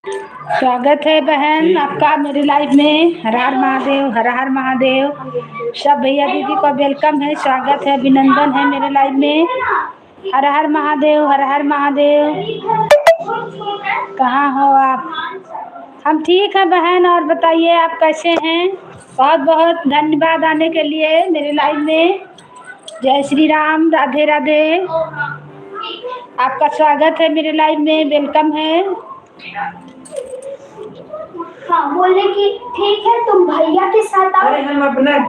स्वागत है बहन आपका मेरी लाइफ में। हर हर महादेव, हर हर महादेव। सब भैया दीदी को वेलकम है, स्वागत है, अभिनंदन है मेरे लाइफ में। हर हर महादेव, हर हर महादेव। कहाँ हो आप? हम ठीक है बहन, और बताइए आप कैसे हैं? बहुत बहुत धन्यवाद आने के लिए मेरे लाइफ में। जय श्री राम, राधे राधे। आपका स्वागत है मेरे लाइफ में, वेलकम है। हाँ, बोले कि ठीक है तुम भैया के साथ आओ। अरे हम अपना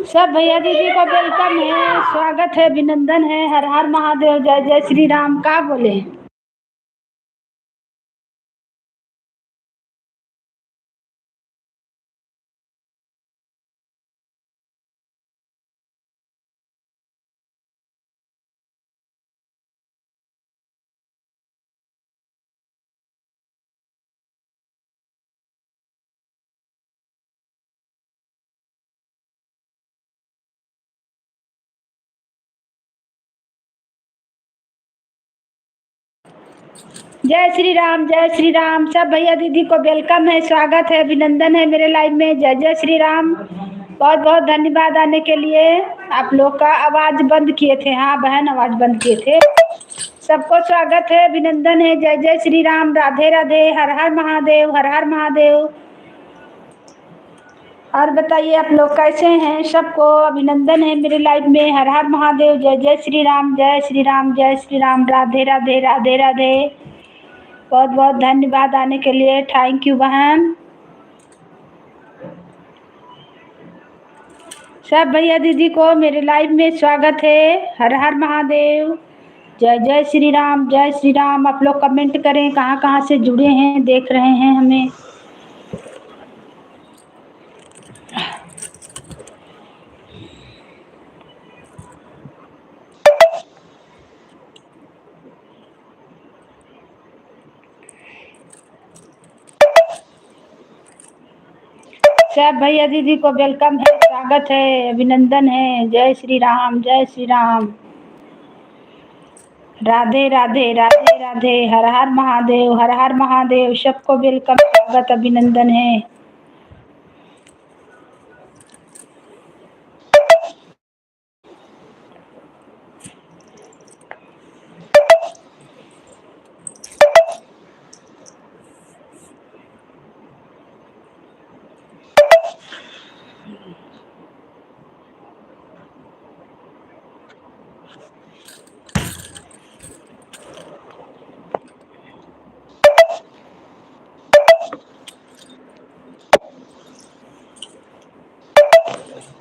सब भैया दीदी को वेलकम है, स्वागत है, अभिनंदन है। हर हर महादेव, जय जय श्री राम। का बोले? जय श्री राम, जय श्री राम। सब भैया दीदी को वेलकम है, स्वागत है, अभिनंदन है मेरे लाइफ में। जय जय श्री राम। बहुत बहुत धन्यवाद आने के लिए। आप लोग का आवाज बंद किए थे। हाँ बहन, आवाज बंद किए थे। सबको स्वागत है, अभिनंदन है। जय जय श्री राम, राधे राधे, हर हर महादेव, हर हर महादेव। और बताइए आप लोग कैसे हैं? सबको अभिनंदन है मेरे लाइफ में। हर हर महादेव, जय जय श्री राम, जय श्री राम, जय श्री राम, राधे राधे, राधे राधे। बहुत बहुत धन्यवाद आने के लिए। थैंक यू बहन। सब भैया दीदी को मेरे लाइफ में स्वागत है। हर हर महादेव, जय जय श्री राम, जय श्री राम। आप लोग कमेंट करें कहाँ कहाँ से जुड़े हैं, देख रहे हैं हमें। सब भैया दीदी को वेलकम है, स्वागत है, अभिनंदन है। जय श्री राम, जय श्री राम, राधे राधे, राधे राधे, हर हर महादेव, हर हर महादेव। सबको वेलकम, स्वागत, अभिनंदन है।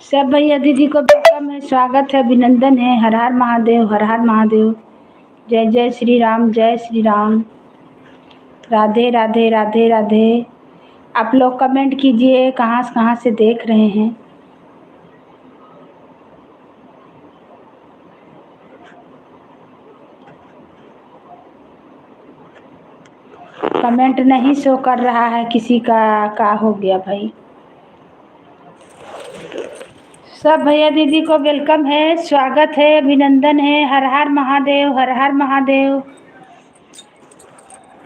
सब भैया दीदी को वेलकम है, स्वागत है, अभिनंदन है। हर हर महादेव, हर हर महादेव। जय जय श्री राम, जय श्री राम, राधे राधे, राधे राधे। आप लोग कमेंट कीजिए कहाँ से देख रहे हैं। कमेंट नहीं शो कर रहा है किसी का हो गया भाई। सब भैया दीदी को वेलकम है, स्वागत है, अभिनंदन है। हर हर महादेव, हर हर महादेव।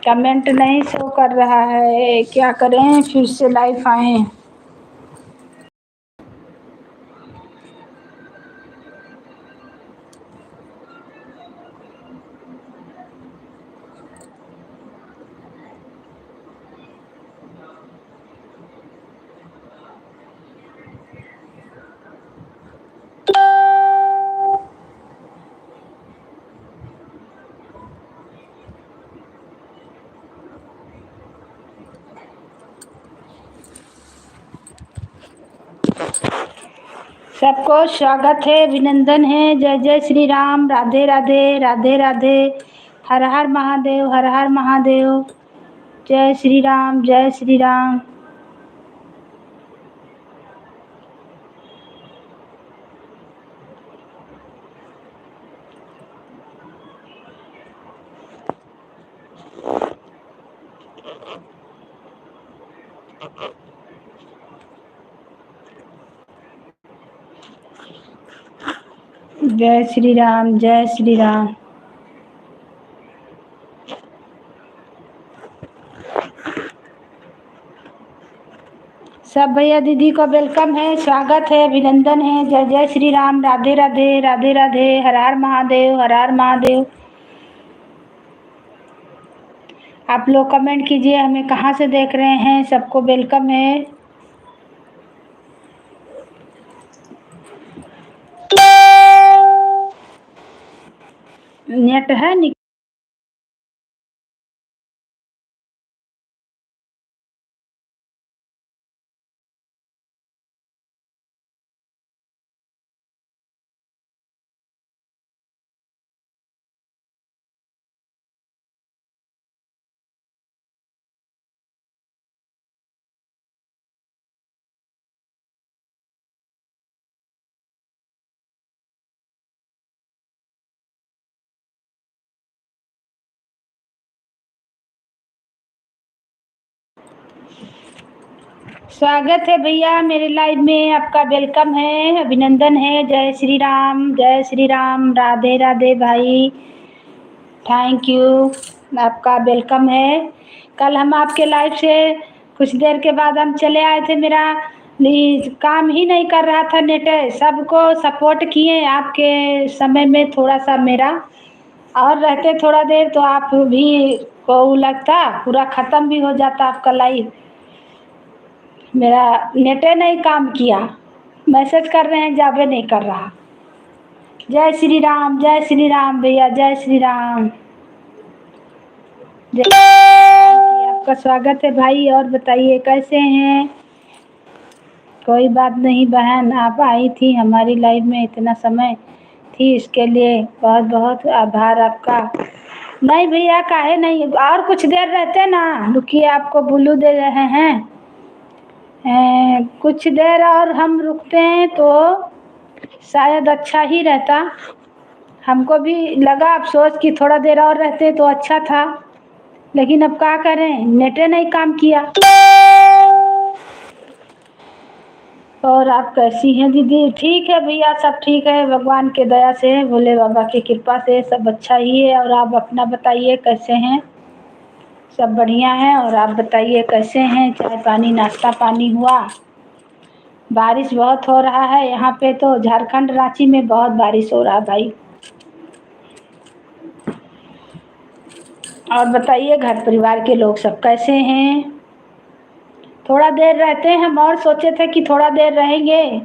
कमेंट नहीं शो कर रहा है, क्या करें? फिर से लाइव आए। सबको स्वागत है, अभिनंदन है। जय जय श्री राम, राधे राधे, राधे राधे, हर हर महादेव, हर हर महादेव। जय श्री राम, जय श्री राम। जय श्री राम, जय श्री राम। सब भैया दीदी को वेलकम है, स्वागत है, अभिनंदन है। जय जय श्री राम, राधे राधे, राधे राधे, हर हर महादेव, हर हर महादेव। आप लोग कमेंट कीजिए हमें कहाँ से देख रहे हैं, सबको वेलकम है। नेट है स्वागत है भैया मेरे लाइव में, आपका वेलकम है, अभिनंदन है। जय श्री राम, जय श्री राम, राधे राधे भाई, थैंक यू, आपका वेलकम है। कल हम आपके लाइव से कुछ देर के बाद हम चले आए थे, मेरा काम ही नहीं कर रहा था नेट। सबको सपोर्ट किए आपके समय में, थोड़ा सा मेरा और रहते थोड़ा देर तो आप भी को लगता पूरा ख़त्म भी हो जाता आपका लाइव। मेरा नेटे नहीं काम किया, मैसेज कर रहे हैं जाबे नहीं कर रहा। जय श्री राम, जय श्री राम भैया, जय श्री राम। आपका स्वागत है भाई, और बताइए कैसे हैं। कोई बात नहीं बहन, आप आई थी हमारी लाइव में, इतना समय थी, इसके लिए बहुत बहुत आभार आपका। नहीं भैया काहे नहीं, और कुछ देर रहते ना, रुकिए आपको बुलू दे रहे हैं। कुछ देर और हम रुकते हैं तो शायद अच्छा ही रहता। हमको भी लगा अफसोस कि थोड़ा देर और रहते तो अच्छा था, लेकिन अब क्या करें, नेटे नहीं काम किया। और आप कैसी हैं दीदी। ठीक है भैया, सब ठीक है, भगवान के दया से, भोले बाबा की कृपा से सब अच्छा ही है। और आप अपना बताइए कैसे हैं। सब बढ़िया है, और आप बताइए कैसे हैं। चाय पानी नाश्ता पानी हुआ। बारिश बहुत हो रहा है यहाँ पे, तो झारखंड रांची में बहुत बारिश हो रहा है भाई। और बताइए घर परिवार के लोग सब कैसे हैं। थोड़ा देर रहते हैं, हम और सोचे थे कि थोड़ा देर रहेंगे,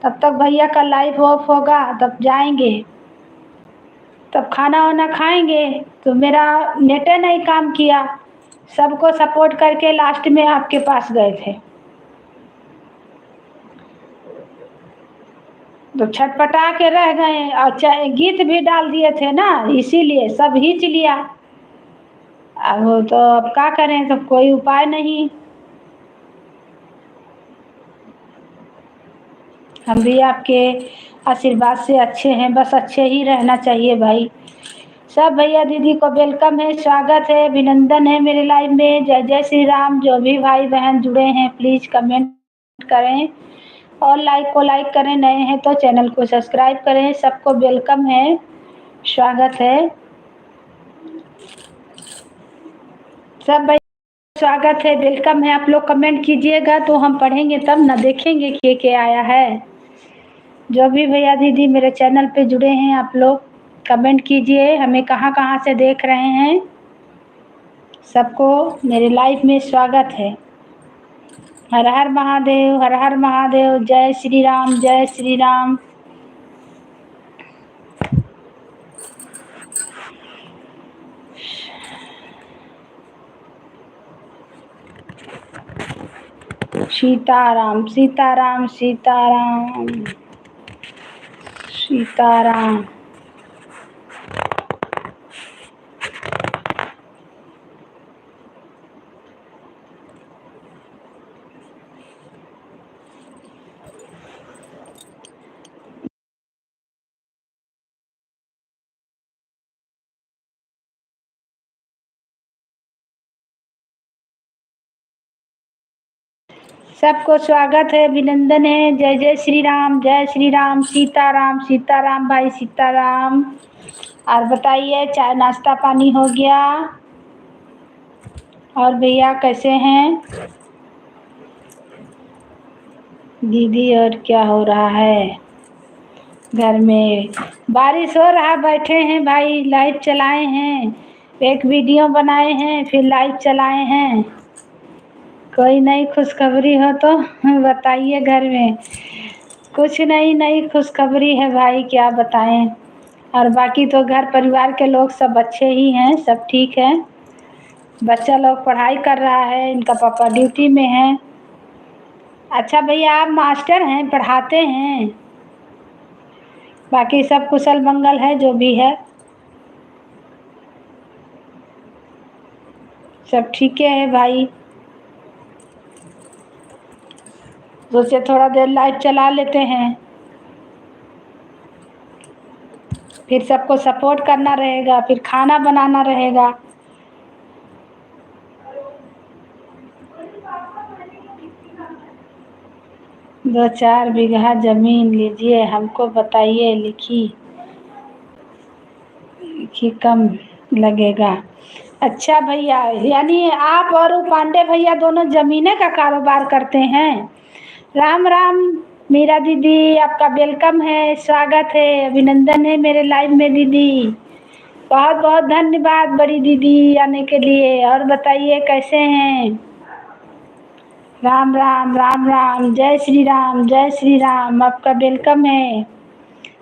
तब तक भैया का लाइव ऑफ होगा, तब जाएंगे, तब खाना वाना खाएंगे। तो मेरा नेटे नहीं काम किया, सबको सपोर्ट करके लास्ट में आपके पास गए थे, तो छटपटा के रह गए। और गीत भी डाल दिए थे ना, इसीलिए सब खींच लिया। अब तो अब क्या करें, तो कोई उपाय नहीं। हम भी आपके आशीर्वाद से अच्छे हैं, बस अच्छे ही रहना चाहिए भाई। सब भैया दीदी को वेलकम है, स्वागत है, अभिनंदन है मेरे लाइव में। जय जय श्री राम। जो भी भाई बहन जुड़े हैं प्लीज़ कमेंट करें और लाइक को लाइक करें, नए हैं तो चैनल को सब्सक्राइब करें। सबको वेलकम है, स्वागत है। सब भाई स्वागत है, वेलकम है। आप लोग कमेंट कीजिएगा तो हम पढ़ेंगे, तब ना देखेंगे कि क्या आया है। जो भी भैया दीदी मेरे चैनल पे जुड़े हैं, आप लोग कमेंट कीजिए हमें कहाँ कहाँ से देख रहे हैं। सबको मेरे लाइव में स्वागत है। हर हर महादेव, हर हर महादेव। जय श्री राम, जय श्री राम। सीताराम, सीताराम, सीताराम। सीताराम। सबको स्वागत है, अभिनंदन है। जय जय श्री राम, जय श्री राम। सीताराम सीताराम भाई, सीताराम। और बताइए, चाय नाश्ता पानी हो गया? और भैया कैसे हैं दीदी? और क्या हो रहा है घर में? बारिश हो रहा, बैठे हैं भाई, लाइट चलाए हैं, एक वीडियो बनाए हैं, फिर लाइट चलाए हैं। कोई नई खुशखबरी हो तो बताइए। घर में कुछ नहीं, नई खुशखबरी है भाई, क्या बताएं। और बाकी तो घर परिवार के लोग सब अच्छे ही हैं, सब ठीक है। बच्चा लोग पढ़ाई कर रहा है, इनका पापा ड्यूटी में है। अच्छा भैया, आप मास्टर हैं, पढ़ाते हैं? बाकी सब कुशल मंगल है, जो भी है सब ठीक है भाई। सोचे थोड़ा देर लाइट चला लेते हैं, फिर सबको सपोर्ट करना रहेगा, फिर खाना बनाना रहेगा। 2-4 बीघा जमीन लीजिए, हमको बताइए। लिखी कम लगेगा। अच्छा भैया, यानी आप और वो पांडे भैया दोनों जमीने का कारोबार करते हैं? राम राम मीरा दीदी, आपका वेलकम है, स्वागत है, अभिनंदन है मेरे लाइव में दीदी। बहुत बहुत धन्यवाद बड़ी दीदी आने के लिए। और बताइए कैसे हैं? राम राम राम राम, जय श्री राम, जय श्री राम। आपका वेलकम है।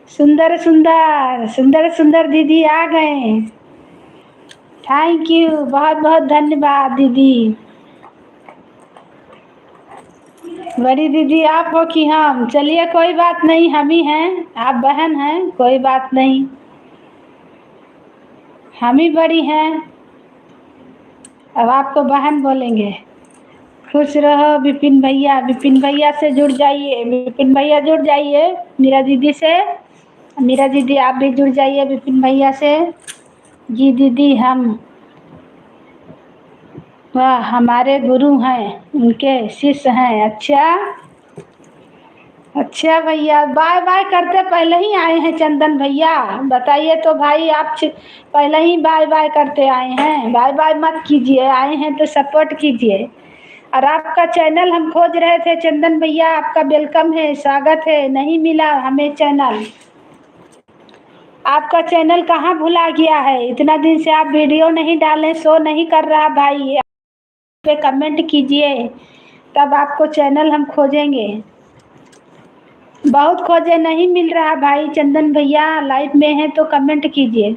सुंदर सुंदर सुंदर सुंदर दीदी आ गए। थैंक यू, बहुत बहुत धन्यवाद दीदी। बड़ी दीदी आप हो कि हम? चलिए कोई बात नहीं, हम ही हैं, आप बहन हैं, कोई बात नहीं, हम ही बड़ी हैं, अब आपको बहन बोलेंगे। खुश रहो विपिन भैया, विपिन भैया से जुड़ जाइए, विपिन भैया जुड़ जाइए मीरा दीदी से। मीरा दीदी आप भी जुड़ जाइए विपिन भैया से। जी दीदी, हम वह हमारे गुरु हैं, उनके शिष्य हैं। अच्छा अच्छा भैया, बाय बाय करते पहले ही आए हैं चंदन भैया, बताइए तो भाई। आप पहले ही बाय बाय करते आए हैं, बाय बाय मत कीजिए, आए हैं तो सपोर्ट कीजिए। और आपका चैनल हम खोज रहे थे चंदन भैया, आपका वेलकम है, स्वागत है। नहीं मिला हमें चैनल, आपका चैनल कहाँ भुला गया है? इतना दिन से आप वीडियो नहीं डालें, शो नहीं कर रहा भाई। पे कमेंट कीजिए, तब आपको चैनल हम खोजेंगे। बहुत खोजे, नहीं मिल रहा भाई। चंदन भैया लाइव में हैं तो कमेंट कीजिए।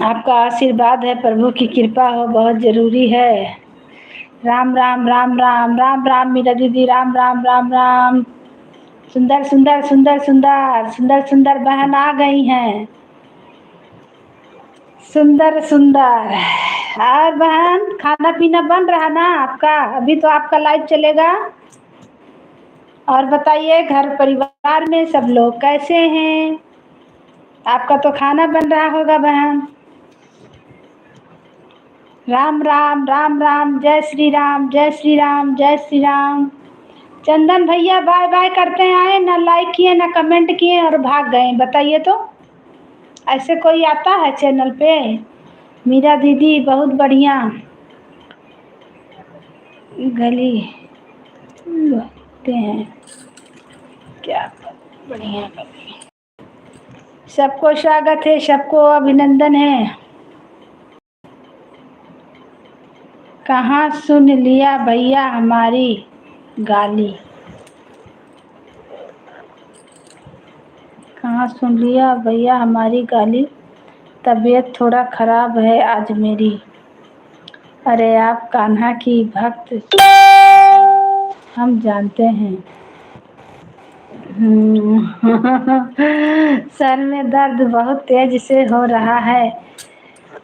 आपका आशीर्वाद है, प्रभु की कृपा हो, बहुत ज़रूरी है। राम राम राम राम राम राम मीरा दीदी, राम राम राम राम। सुंदर सुंदर सुंदर सुंदर सुंदर सुंदर बहन आ गई हैं, सुंदर सुंदर। और बहन, खाना पीना बन रहा ना आपका? अभी तो आपका लाइव चलेगा। और बताइए, घर परिवार में सब लोग कैसे हैं? आपका तो खाना बन रहा होगा बहन। राम राम राम राम, जय श्री राम, जय श्री राम, जय श्री राम। चंदन भैया बाय बाय करते आए, ना लाइक किए ना कमेंट किए और भाग गए, बताइए तो। ऐसे कोई आता है चैनल पे? मीरा दीदी बहुत बढ़िया गली बोलते हैं, क्या बढ़िया गली। सबको स्वागत है, सबको अभिनंदन है। कहाँ सुन लिया भैया हमारी गाली? कहाँ सुन लिया भैया हमारी गाली? तबीयत थोड़ा खराब है आज मेरी। अरे आप कान्हा की भक्त हम जानते हैं। सर में दर्द बहुत तेज से हो रहा है।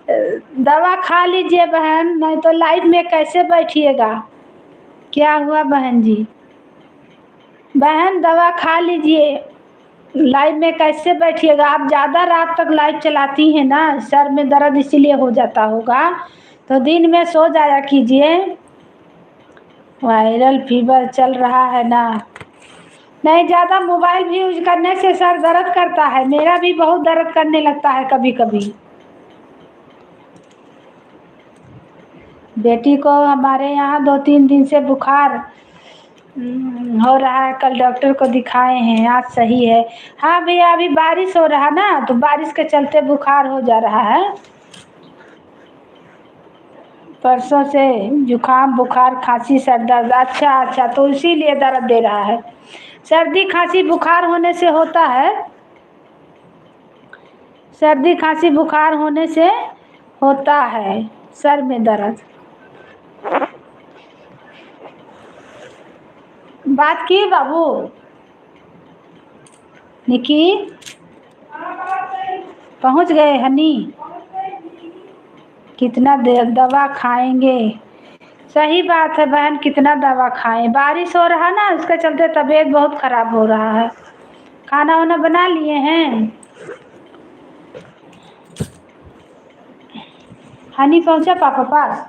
दवा खा लीजिए बहन, नहीं तो लाइफ में कैसे बैठिएगा। क्या हुआ बहन जी? बहन दवा खा लीजिए, लाइव में कैसे बैठिएगा। आप ज़्यादा रात तक लाइव चलाती हैं ना, सर में दर्द इसीलिए हो जाता होगा, तो दिन में सो जाया कीजिए। वायरल फीवर चल रहा है ना। नहीं, ज़्यादा मोबाइल भी यूज करने से सर दर्द करता है, मेरा भी बहुत दर्द करने लगता है कभी कभी। बेटी को हमारे यहाँ 2-3 दिन से बुखार हो रहा है, कल डॉक्टर को दिखाए हैं, आज सही है। हाँ भैया, अभी बारिश हो रहा ना, तो बारिश के चलते बुखार हो जा रहा है। परसों से जुकाम, बुखार, खांसी, सर दर्द। अच्छा अच्छा, तो इसीलिए दर्द दे रहा है। सर्दी खांसी बुखार होने से होता है, सर्दी खांसी बुखार होने से होता है सर में दर्द। बात की बाबू निकी? पहुंच गए हनी? कितना देर दवा खाएंगे? सही बात है बहन, कितना दवा खाएं। बारिश हो रहा ना, उसके चलते तबीयत बहुत खराब हो रहा है। खाना वाना बना लिए हैं? हनी पहुंचा पापा पास?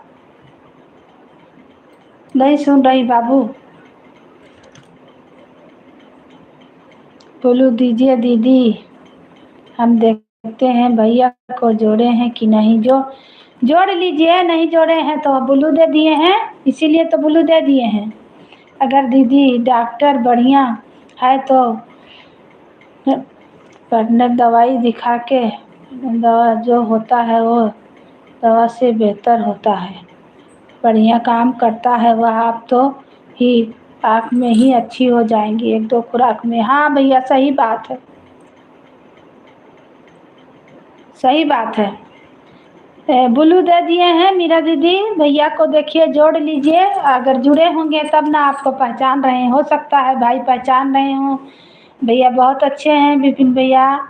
नहीं सुन रही बाबू। बोलू दीजिए दीदी, हम देखते हैं भैया को जोड़े हैं कि नहीं। जो जोड़ लीजिए, नहीं जोड़े हैं तो ब्लू दे दिए हैं, इसीलिए तो ब्लू दे दिए हैं। अगर दीदी डॉक्टर बढ़िया है तो पढ़ने दवाई दिखा के, दवा जो होता है वो दवा से बेहतर होता है, बढ़िया काम करता है वह। आप तो ही आँख में ही अच्छी हो जाएंगी 1-2 खुराक में। हाँ भैया, सही बात है, सही बात है। ब्लू दे दिए हैं मीरा दीदी, भैया को देखिए जोड़ लीजिए। अगर जुड़े होंगे तब ना आपको पहचान रहे हैं, हो सकता है भाई पहचान रहे हों। भैया बहुत अच्छे हैं, विपिन भैया,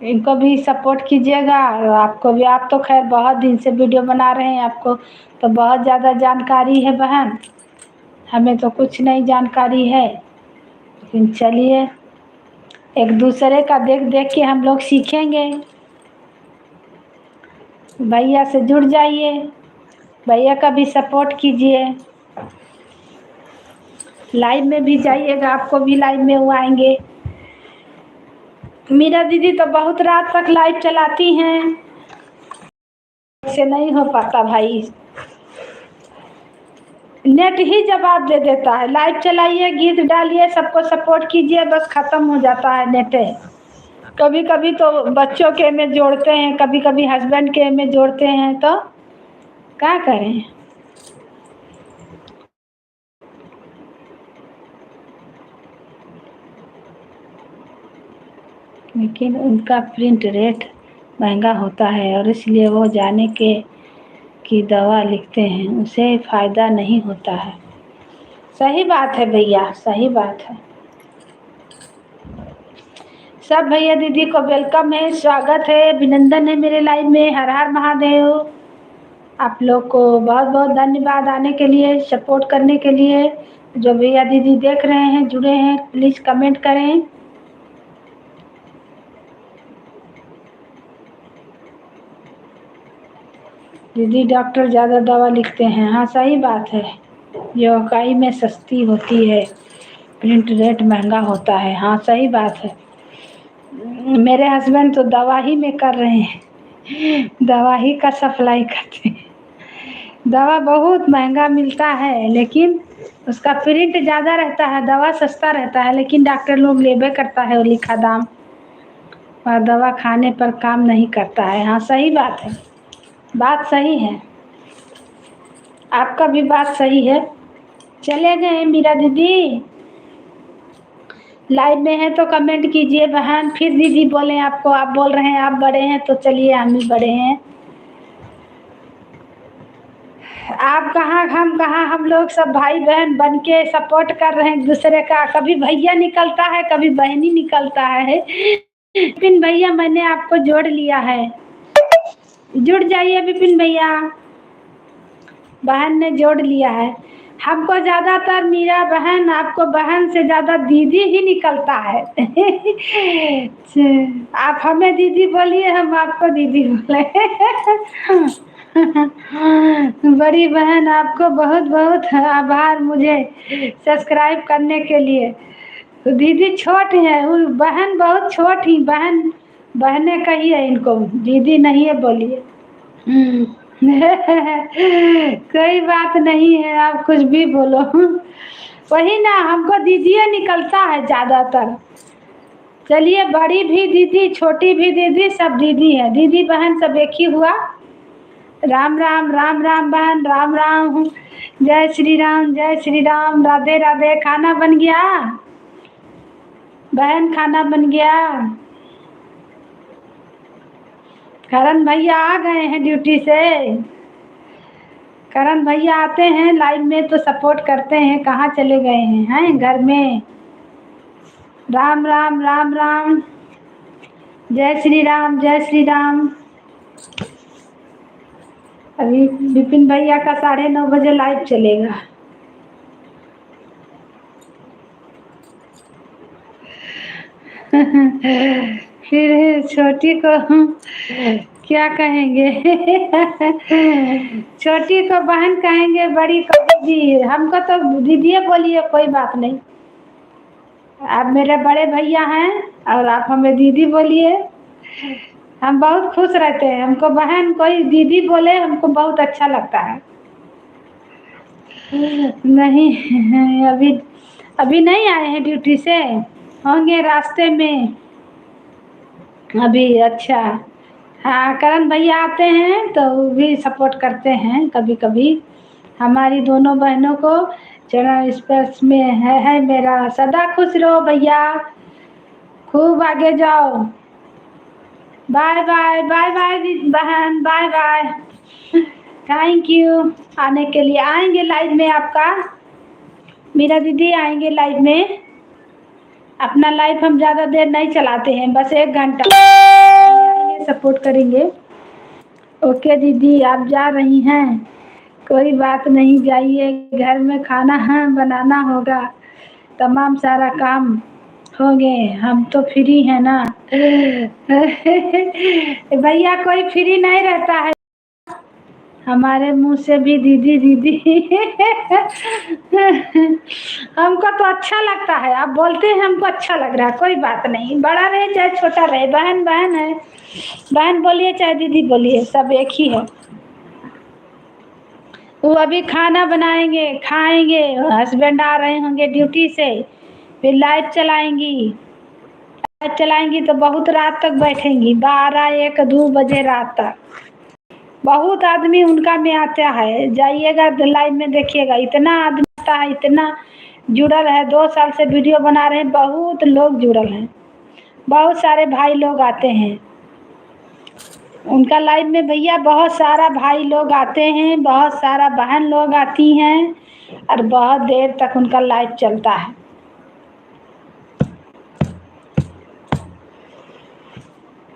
इनको भी सपोर्ट कीजिएगा। और आपको भी, आप तो खैर बहुत दिन से वीडियो बना रहे हैं, आपको तो बहुत ज़्यादा जानकारी है बहन, हमें तो कुछ नहीं जानकारी है। लेकिन चलिए, एक दूसरे का देख देख के हम लोग सीखेंगे। भैया से जुड़ जाइए, भैया का भी सपोर्ट कीजिए। लाइव में भी जाइएगा, आपको भी लाइव में वो आएंगे। मीरा दीदी तो बहुत रात तक लाइव चलाती हैं, ऐसे नहीं हो पाता भाई, नेट ही जवाब दे देता है। लाइव चलाइए, गीत डालिए, सबको सपोर्ट कीजिए, बस खत्म हो जाता है नेट। कभी कभी तो बच्चों के में जोड़ते हैं, कभी कभी हस्बैंड के में जोड़ते हैं, तो क्या करें। लेकिन उनका प्रिंट रेट महंगा होता है, और इसलिए वो जाने के की दवा लिखते हैं, उसे फ़ायदा नहीं होता है। सही बात है भैया, सही बात है। सब भैया दीदी को वेलकम है, स्वागत है, अभिनंदन है मेरे लाइव में। हर हर महादेव। आप लोग को बहुत बहुत धन्यवाद आने के लिए, सपोर्ट करने के लिए। जो भैया दीदी देख रहे हैं, जुड़े हैं, प्लीज़ कमेंट करें। दीदी डॉक्टर ज़्यादा दवा लिखते हैं, हाँ सही बात है। योगाई में सस्ती होती है, प्रिंट रेट महंगा होता है, हाँ सही बात है। मेरे हस्बैंड तो दवा ही में कर रहे हैं, दवा ही का सप्लाई करते हैं। दवा बहुत महंगा मिलता है, लेकिन उसका प्रिंट ज़्यादा रहता है, दवा सस्ता रहता है, लेकिन डॉक्टर लोग लेबे करता है वो लिखा दाम, और दवा खाने पर काम नहीं करता है। हाँ सही बात है, बात सही है, आपका भी बात सही है। चले गए मीरा दीदी? लाइव में है तो कमेंट कीजिए बहन, फिर दीदी बोले आपको, आप बोल रहे हैं आप बड़े हैं, तो चलिए हम भी बड़े हैं। आप कहाँ हम कहाँ, हम लोग सब भाई बहन बन के सपोर्ट कर रहे हैं एक दूसरे का। कभी भैया निकलता है, कभी बहनी निकलता है। विपिन भैया मैंने आपको जोड़ लिया है, जुड़ जाइए विपिन भैया। बहन ने जोड़ लिया है। हमको ज्यादातर मीरा बहन, आपको बहन से ज्यादा दीदी ही निकलता है। आप हमें दीदी बोलिए, हम आपको दीदी बोले। बड़ी बहन आपको बहुत बहुत आभार मुझे सब्सक्राइब करने के लिए। दीदी छोट है, वो बहन बहुत छोटी बहन, बहने कहिए इनको, दीदी नहीं है बोलिए। कोई बात नहीं है, आप कुछ भी बोलो। वही ना, हमको दीदी निकलता है ज्यादातर। चलिए, बड़ी भी दीदी छोटी भी दीदी सब दीदी है, दीदी बहन सब एक ही हुआ। राम राम राम राम बहन, राम राम, जय श्री राम जय श्री राम, राधे राधे। खाना बन गया बहन, खाना बन गया। करण भैया आ गए हैं ड्यूटी से। करण भैया आते हैं लाइव में तो सपोर्ट करते हैं, कहाँ चले गए हैं घर में। राम राम राम राम, जय श्री राम जय श्री राम। अभी विपिन भैया का 9:30 बजे लाइव चलेगा। फिर छोटी को क्या कहेंगे? छोटी को बहन कहेंगे, बड़ी को दीदी। हमको तो दीदी बोलिए, कोई बात नहीं। आप मेरे बड़े भैया हैं और आप हमें दीदी बोलिए। हम बहुत खुश रहते हैं, हमको बहन कोई दीदी बोले हमको बहुत अच्छा लगता है। नहीं, अभी अभी नहीं आए हैं ड्यूटी से, होंगे रास्ते में अभी। अच्छा, हाँ करण भैया आते हैं तो वो भी सपोर्ट करते हैं कभी कभी हमारी दोनों बहनों को। चरण स्पर्श में है मेरा। सदा खुश रहो भैया, खूब आगे जाओ। बाय बाय बाय बाय बहन, बाय बाय। थैंक यू आने के लिए। आएंगे लाइव में आपका, मेरा दीदी आएंगे लाइव में। अपना लाइव हम ज़्यादा देर नहीं चलाते हैं, बस 1 घंटा सपोर्ट करेंगे। ओके दीदी, आप जा रही हैं, कोई बात नहीं, जाइए। घर में खाना बनाना होगा, तमाम सारा काम होंगे। हम तो फ्री है ना। भैया कोई फ्री नहीं रहता है, हमारे मुंह से भी दीदी दीदी। हमको तो अच्छा लगता है, आप बोलते हैं हमको अच्छा लग रहा है। कोई बात नहीं, बड़ा रहे चाहे छोटा रहे, बहन बहन है। बहन बोलिए चाहे दीदी बोलिए, सब एक ही है। वो अभी खाना बनाएंगे, खाएंगे। हस्बैंड आ रहे होंगे ड्यूटी से, फिर लाइट चलाएंगी। लाइट चलाएंगी तो बहुत रात तक बैठेंगी, 12 1 2 बजे रात तक। बहुत आदमी उनका में आता है, जाइएगा लाइव में देखिएगा, इतना आदमी आता है, इतना जुड़ल है। 2 साल से वीडियो बना रहे हैं, बहुत लोग जुड़ल हैं, बहुत सारे भाई लोग आते हैं उनका लाइव में। भैया बहुत सारा भाई लोग आते हैं, बहुत सारा बहन लोग आती हैं, और बहुत देर तक उनका लाइव चलता है।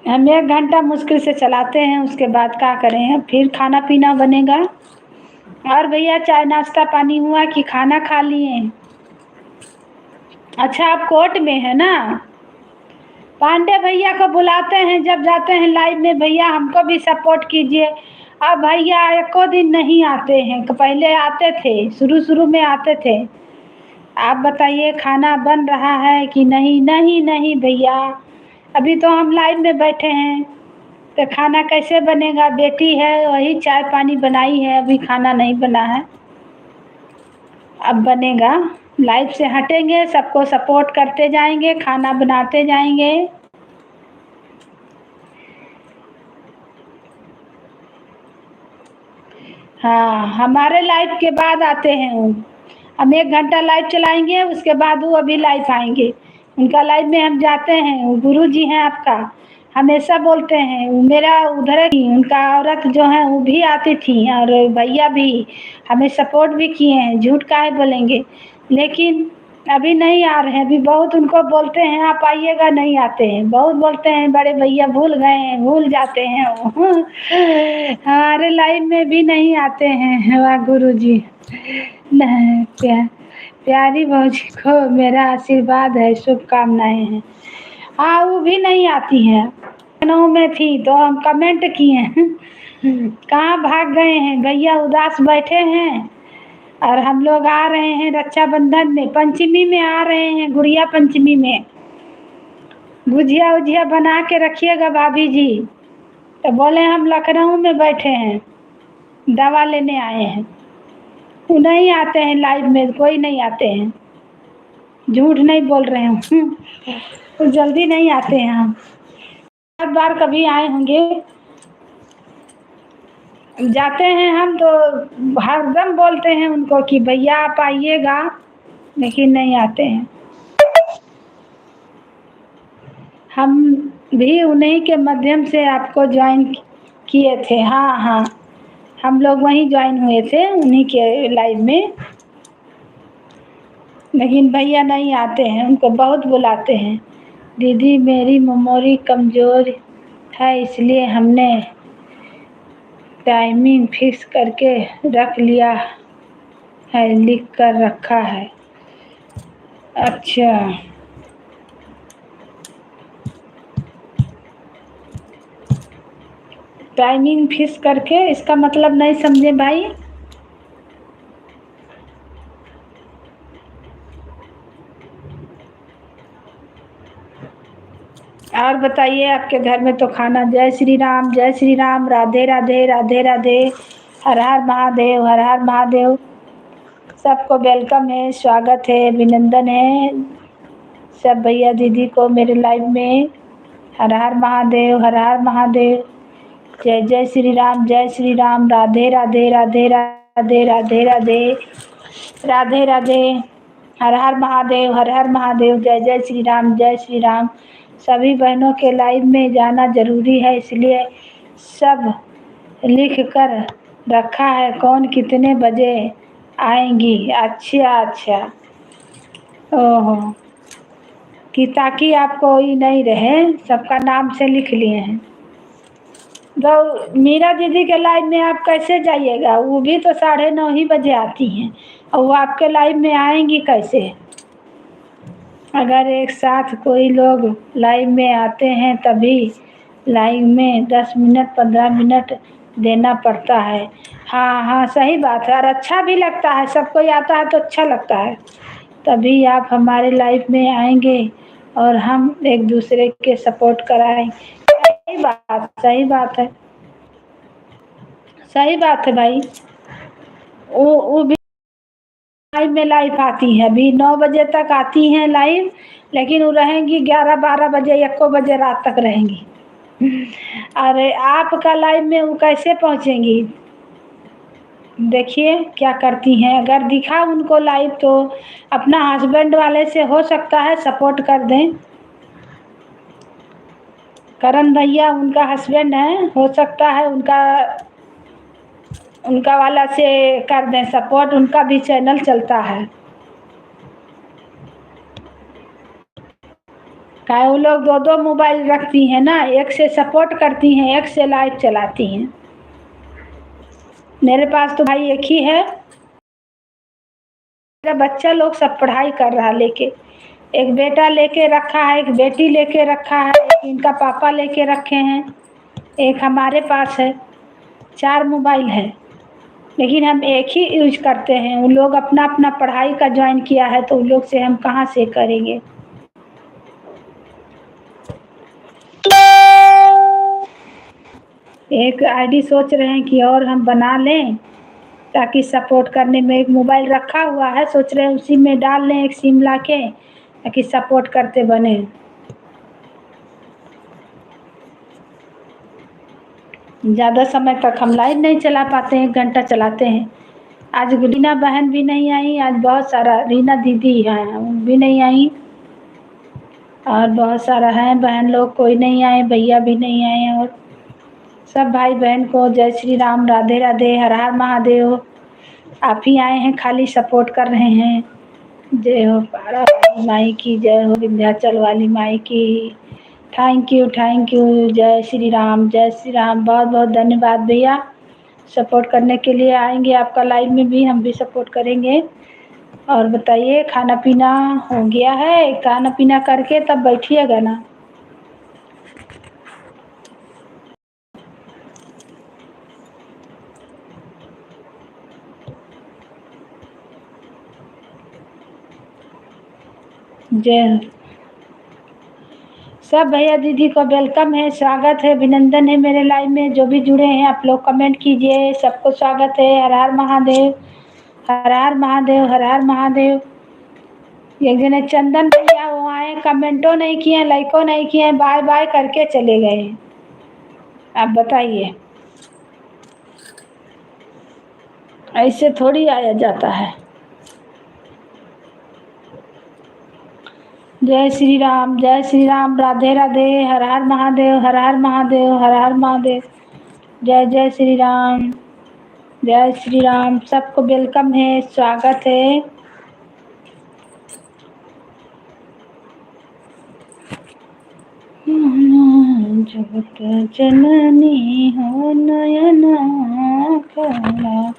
हम 1 घंटा मुश्किल से चलाते हैं, उसके बाद क्या करें, फिर खाना पीना बनेगा। और भैया चाय नाश्ता पानी हुआ कि खाना खा लिए? अच्छा, आप कोर्ट में है ना। पांडे भैया को बुलाते हैं जब जाते हैं लाइव में, भैया हमको भी सपोर्ट कीजिए। अब भैया एको दिन नहीं आते हैं, पहले आते थे, शुरू शुरू में आते थे। आप बताइए खाना बन रहा है कि नहीं? नहीं नहीं भैया, अभी तो हम लाइव में बैठे हैं, तो खाना कैसे बनेगा? बेटी है वही चाय पानी बनाई है, अभी खाना नहीं बना है, अब बनेगा। लाइव से हटेंगे, सबको सपोर्ट करते जाएंगे, खाना बनाते जाएंगे। हाँ, हमारे लाइव के बाद आते हैं वो। हम 1 घंटा लाइव चलाएंगे, उसके बाद वो अभी लाइव आएंगे। उनका लाइव में हम जाते हैं, वो गुरु जी हैं आपका, हमेशा बोलते हैं। वो मेरा उधर ही उनका औरत जो है वो भी आती थी और भैया भी हमें सपोर्ट भी किए हैं, झूठ काहे बोलेंगे। लेकिन अभी नहीं आ रहे हैं, अभी बहुत उनको बोलते हैं आप आइएगा, नहीं आते हैं। बहुत बोलते हैं बड़े भैया भूल गए हैं, भूल जाते हैं वो। हमारे लाइफ में भी नहीं आते हैं। वाह गुरु जी। प्यारी भौजी को मेरा आशीर्वाद है, शुभकामनाएं हैं। हाँ वो भी नहीं आती हैं। लखनऊ में थी तो हम कमेंट किए कहाँ भाग गए हैं भैया, उदास बैठे हैं। और हम लोग आ रहे हैं रक्षाबंधन में, पंचमी में आ रहे हैं, गुड़िया पंचमी में। गुजिया उजिया बना के रखिएगा भाभी जी। तो बोले हम लखनऊ में बैठे हैं, दवा लेने आए हैं। वो नहीं आते हैं लाइव में, कोई नहीं आते हैं, झूठ नहीं बोल रहे हैं। तो जल्दी नहीं आते हैं हम, हर बार कभी आए होंगे। जाते हैं हम तो हरदम बोलते हैं उनको कि भैया आप आइएगा, लेकिन नहीं आते हैं। हम भी उन्हीं के माध्यम से आपको ज्वाइन किए थे। हाँ हाँ, हम लोग वहीं ज्वाइन हुए थे उन्हीं के लाइव में। लेकिन भैया नहीं आते हैं, उनको बहुत बुलाते हैं। दीदी मेरी मेमोरी कमज़ोर है, इसलिए हमने टाइमिंग फिक्स करके रख लिया है, लिख कर रखा है। अच्छा, टाइमिंग फिक्स करके, इसका मतलब नहीं समझे भाई। और बताइए आपके घर में तो खाना। जय श्री राम, जय श्री राम, राधे राधे, राधे राधे, हर हर महादेव, हर हर महादेव। सबको वेलकम है, स्वागत है, अभिनंदन है सब भैया दीदी को मेरे लाइव में। हर हर महादेव, हर हर महादेव। जय जय श्री राम, जय श्री राम, राधे राधे, राधे राधे, राधे राधे, राधे राधे, हर हर महादेव, हर हर महादेव। जय जय श्री राम, जय श्री राम। सभी बहनों के लाइव में जाना ज़रूरी है, इसलिए सब लिख कर रखा है कौन कितने बजे आएंगी। अच्छा अच्छा, ओहो, कि ताकि आपको ही नहीं रहे, सबका नाम से लिख लिए हैं। तो मीरा दीदी के लाइव में आप कैसे जाइएगा, वो भी तो 9:30 ही बजे आती हैं, और वो आपके लाइव में आएंगी कैसे। अगर एक साथ कोई लोग लाइव में आते हैं तभी लाइव में 10 मिनट 15 मिनट देना पड़ता है। हाँ हाँ सही बात है, और अच्छा भी लगता है, सब कोई आता है तो अच्छा लगता है। तभी आप हमारे लाइव में आएंगे और हम एक दूसरे के सपोर्ट कराएंगे। सही बात, सही बात है, सही बात है भाई। वो भी लाइव में लाइव आती हैं, अभी 9 बजे तक आती हैं लाइव, लेकिन वो रहेंगी 11-12 बजे 1 बजे रात तक रहेंगी। अरे आपका लाइव में वो कैसे पहुंचेंगी, देखिए क्या करती हैं। अगर दिखा उनको लाइव तो अपना हस्बैंड वाले से हो सकता है सपोर्ट कर दें। करण भैया उनका हस्बैंड है, हो सकता है उनका वाला से कर दें सपोर्ट, उनका भी चैनल चलता है। क्या वो लोग 2-2 मोबाइल रखती हैं ना, एक से सपोर्ट करती हैं, एक से लाइव चलाती हैं। मेरे पास तो भाई एक ही है। मेरा बच्चा लोग सब पढ़ाई कर रहा लेके, एक बेटा लेके रखा है, एक बेटी लेके रखा है, एक इनका पापा लेके रखे हैं, एक हमारे पास है। 4 मोबाइल है, लेकिन हम एक ही यूज करते हैं। उन लोग अपना अपना पढ़ाई का ज्वाइन किया है, तो उन लोग से हम कहाँ से करेंगे। एक आईडी सोच रहे हैं कि और हम बना लें, ताकि सपोर्ट करने में एक मोबाइल रखा हुआ है, सोच रहे हैं उसी में डाल लें एक सिम ला के, ताकि सपोर्ट करते बने। ज़्यादा समय तक हम लाइव नहीं चला पाते हैं, 1 घंटा चलाते हैं। आज रीना बहन भी नहीं आई, आज बहुत सारा रीना दीदी हैं वो भी नहीं आई, और बहुत सारा है बहन लोग, कोई नहीं आए, भैया भी नहीं आए, और सब भाई बहन को जय श्री राम, राधे राधे, हर हर महादेव। आप ही आए हैं खाली सपोर्ट कर रहे हैं। जय हो पारा वाली माई की, जय हो विंध्याचल वाली माई की। Thank you, thank you. जय श्री राम, जय श्री राम। बहुत बहुत धन्यवाद भैया, सपोर्ट करने के लिए। आएंगे आपका लाइव में भी, हम भी सपोर्ट करेंगे। और बताइए, खाना पीना हो गया है? खाना पीना करके तब बैठिएगा ना। जय सब भैया दीदी को वेलकम है, स्वागत है, अभिनंदन है मेरे लाइव में। जो भी जुड़े हैं आप लोग कमेंट कीजिए, सबको स्वागत है। हर हर महादेव, हर हर महादेव, हर हर महादेव। एक जने चंदन भैया वो आए, कमेंटो नहीं किए, लाइको नहीं किए, बाय बाय करके चले गए। आप बताइए, ऐसे थोड़ी आया जाता है। जय श्री राम, जय श्री राम, राधे राधे, हर हर महादेव, हर हर महादेव, हर हर महादेव। जय जय श्री राम, जय श्री राम। सबको वेलकम है, स्वागत है। जगत जननी हो नयना कला।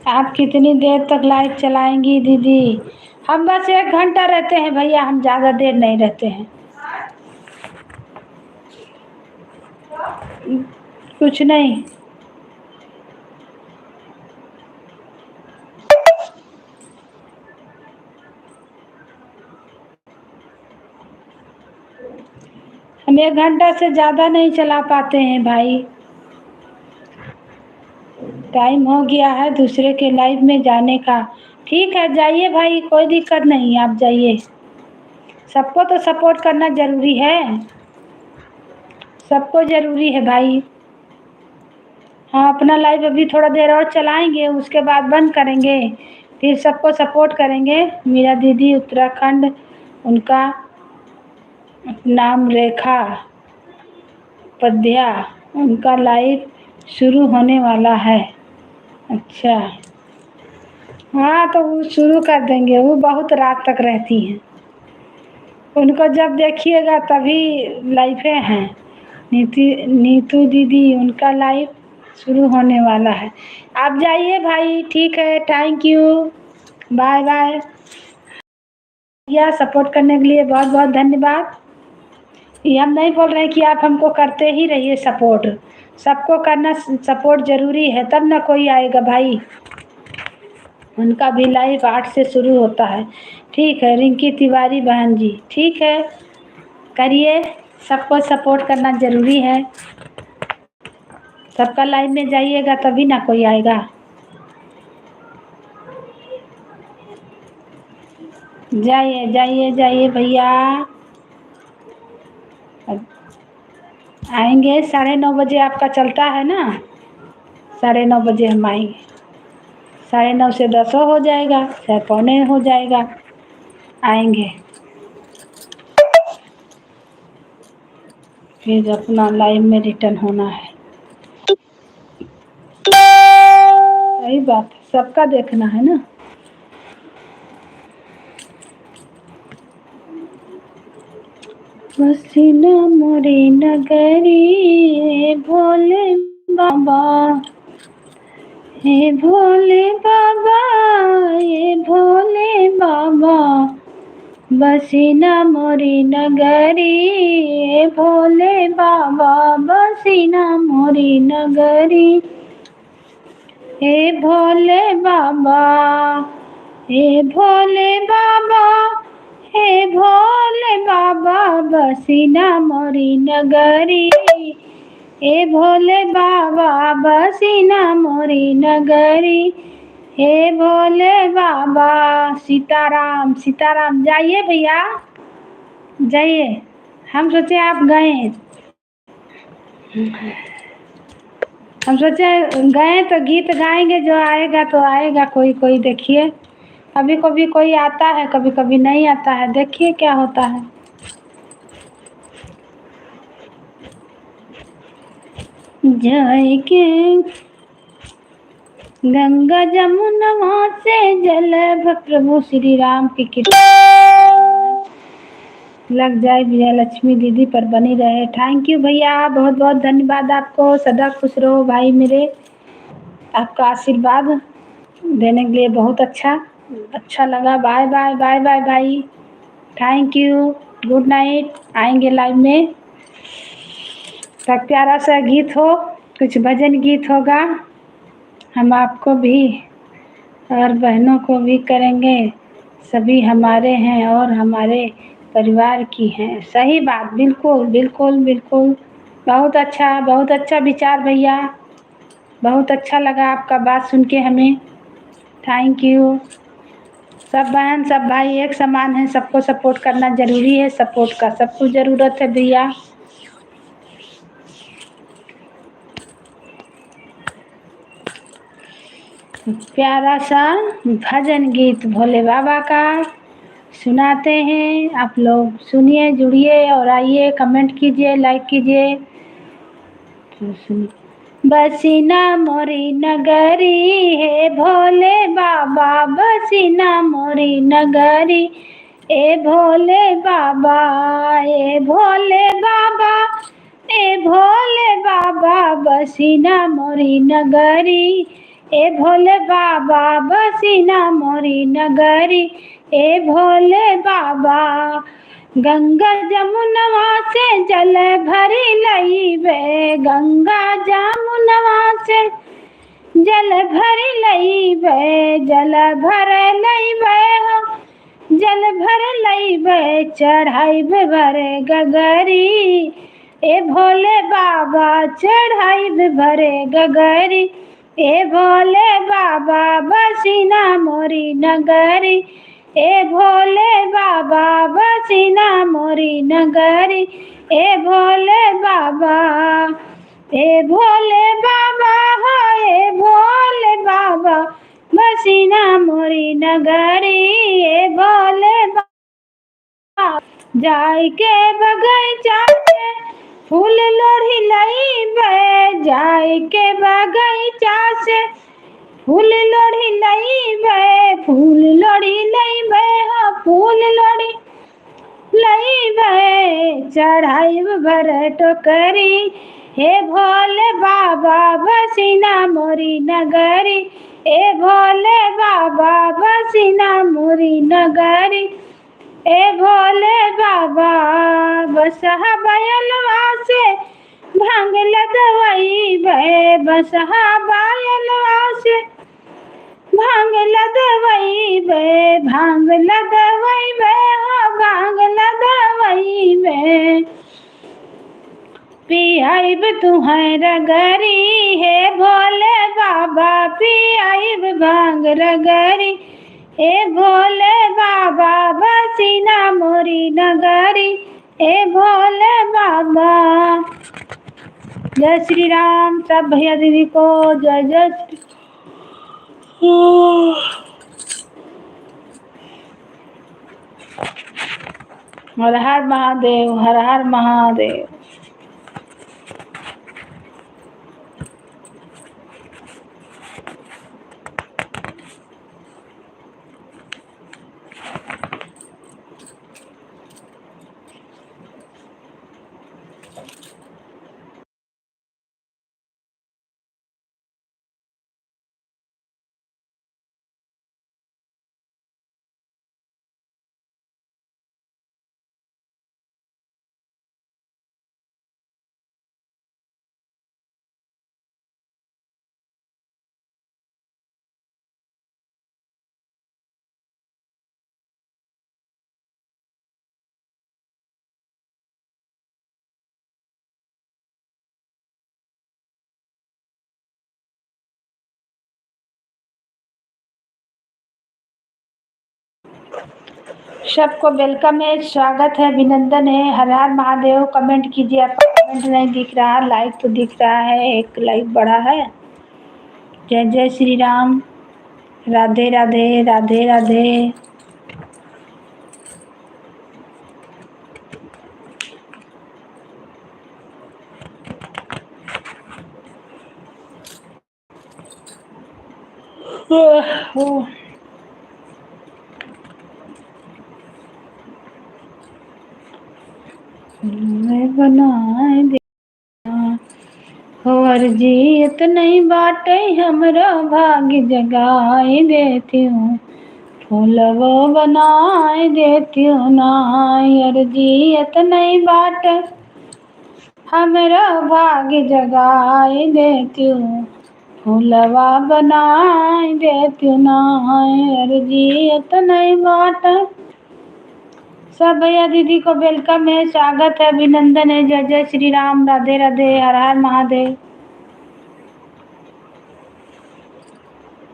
आप कितनी देर तक लाइव चलाएंगी दीदी? हम बस 1 घंटा रहते हैं भैया, हम ज़्यादा देर नहीं रहते हैं। कुछ नहीं। हम 1 घंटा से ज़्यादा नहीं चला पाते हैं भाई। टाइम हो गया है दूसरे के लाइव में जाने का। ठीक है, जाइए भाई, कोई दिक्कत नहीं, आप जाइए। सबको तो सपोर्ट करना ज़रूरी है, सबको ज़रूरी है भाई। हाँ, अपना लाइव अभी थोड़ा देर और चलाएंगे, उसके बाद बंद करेंगे, फिर सबको सपोर्ट करेंगे। मीरा दीदी उत्तराखंड, उनका नाम रेखा पद्या, उनका लाइव शुरू होने वाला है। अच्छा, हाँ तो वो शुरू कर देंगे, वो बहुत रात तक रहती हैं। उनको जब देखिएगा तभी लाइव हैं। नीतू दीदी, उनका लाइव शुरू होने वाला है। आप जाइए भाई, ठीक है, थैंक यू, बाय बाय। या सपोर्ट करने के लिए बहुत बहुत धन्यवाद। ये हम नहीं बोल रहे हैं कि आप हमको करते ही रहिए सपोर्ट, सबको करना सपोर्ट ज़रूरी है, तब ना कोई आएगा भाई। उनका भी लाइव 8 से शुरू होता है। ठीक है रिंकी तिवारी बहन जी, ठीक है, करिए, सबको सपोर्ट करना ज़रूरी है। सबका लाइव में जाइएगा तभी ना कोई आएगा। जाइए जाइए जाइए भैया, आएंगे 9:30 बजे, आपका चलता है ना? 9:30 हम आएंगे, 9:30 से 10 हो जाएगा, चाहे पौने हो जाएगा, आएंगे फिर अपना लाइव में रिटर्न होना है। सही बात है, सबका देखना है ना। हसीना मोरे नगरी भोले बाबा, हे भोले बाबा, हे भोले बाबा, बसी न मोरी नगरी, ए भोले बाबा बसी न मोरी नगरी, हे भोले बाबा, हे भोले बाबा, हे भोले बाबा बसी न मोरी नगरी, हे भोले बाबा बसी न मोरी नगरी, हे भोले बाबा। सीताराम सीताराम। जाइए भैया जाइए, हम सोचे आप गए, हम सोचे गए तो गीत गाएंगे, जो आएगा तो आएगा, कोई कोई देखिए, कभी कभी कोई आता है, कभी कभी नहीं आता है, देखिए क्या होता है। जाए के गंगा जमुनवा से जल प्रभु श्री राम की कृपा लग जाए विजय लक्ष्मी दीदी पर बनी रहे। थैंक यू भैया, बहुत बहुत धन्यवाद आपको, सदा खुश रहो भाई मेरे, आपका आशीर्वाद देने के लिए बहुत अच्छा लगा। बाय बाय बाय बाय भाई, थैंक यू, गुड नाइट। आएंगे लाइव में, तब प्यारा सा गीत हो, कुछ भजन गीत होगा, हम आपको भी और बहनों को भी करेंगे, सभी हमारे हैं और हमारे परिवार की हैं। सही बात, बिल्कुल बिल्कुल बिल्कुल, बहुत अच्छा विचार भैया, बहुत अच्छा लगा आपका बात सुन के हमें, थैंक यू। सब बहन सब भाई एक समान है, सबको सपोर्ट करना जरूरी है, सपोर्ट का सबको ज़रूरत है भैया। प्यारा सा भजन गीत भोले बाबा का सुनाते हैं, आप लोग सुनिए, जुड़िए और आइए, कमेंट कीजिए, लाइक कीजिए। बसीना मोरी नगरी, हे भोले बाबा बसीना मोरी नगरी, ए भोले बाबा, ए भोले बाबा, ए भोले बाबा बसीना मोरी नगरी, ए भोले बाबा बसीना मोरी नगरी, ए भोले बाबा। गंगा जमुनवा से जल भरी लईबे, गंगा जमुनवा से जल भरी लईबे, जल भर लईबे हो, जल भर लईबे, चढ़ाईबे भरे गगरी, ए भोले बाबा चढ़ाईबे भरे गगरी, ए भोले बाबा बसीना मोरी नगरी, ए भोले बाबा बसीना मोरी नगरी, ए भोले बाबा, ए भोले बाबा हो, ए भोले बाबा बसीना मोरी नगरी, ए भोले बाबा। जाय के बगैचा से फूल लोढ़ी लईबे, जाय के बगैचा से फूल लोढ़ी लईबे, फूल लोढ़ी लईबे हो, फूल लोढ़ी लईबे, चढ़ाईब भर टोकरी, हे भोले बाबा बसीना मोरी नगरी, ए भोले बाबा बसीना मोरी नगरी, ए भोले बाबा। बसहा बयलवा से भांग लदवईबे, बसहा बयलवा से भांग लदवईबे, भांग लदवईबे हो, भांग लदवईबे, पियाइब तुहर रगरी, हे भोले बाबा पियाइब भांग रगरी, ए भोले बाबा बसीना मोरी नगरी, ए भोले बाबा। जय श्री राम, सब भैया दीदी को जय जय श्री। हर हर महादेव, हर हर महादेव। सबको वेलकम है, स्वागत है, अभिनंदन है। हर हर महादेव। कमेंट कीजिए। आपका कमेंट नहीं दिख रहा, लाइक तो दिख रहा है, एक लाइक बढ़ा है। जय जय श्री राम। राधे राधे राधे राधे। ओह, मैं बनाए दे हो अर्जियत नहीं बाटे हमरा भाग्य जगाए देती हूँ। फूलवो बनाए देती हूँ ना, अर्जियत नहीं बाटे हमरा भाग्य जगाए देती हूँ। फूलवा बनाए देती हूँ ना, अर्जियत नहीं बाटे। सब भैया दीदी को वेलकम है, स्वागत है, अभिनंदन है। जय जय श्री राम। राधे राधे। हर हर महादेव।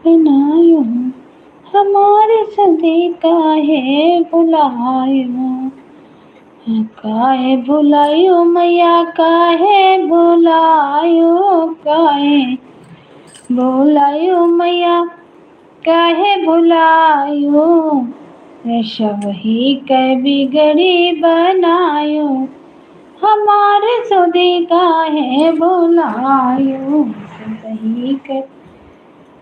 बनायो हमारे सदी काहे भुलायो, काहे भुलायो मैया, काहे भुलायो, काहे भुलायो मैया, काहे भुलायो। सब ही के बिगड़ी बनायो, हमारे सदी काहे भुलायो। सब ही के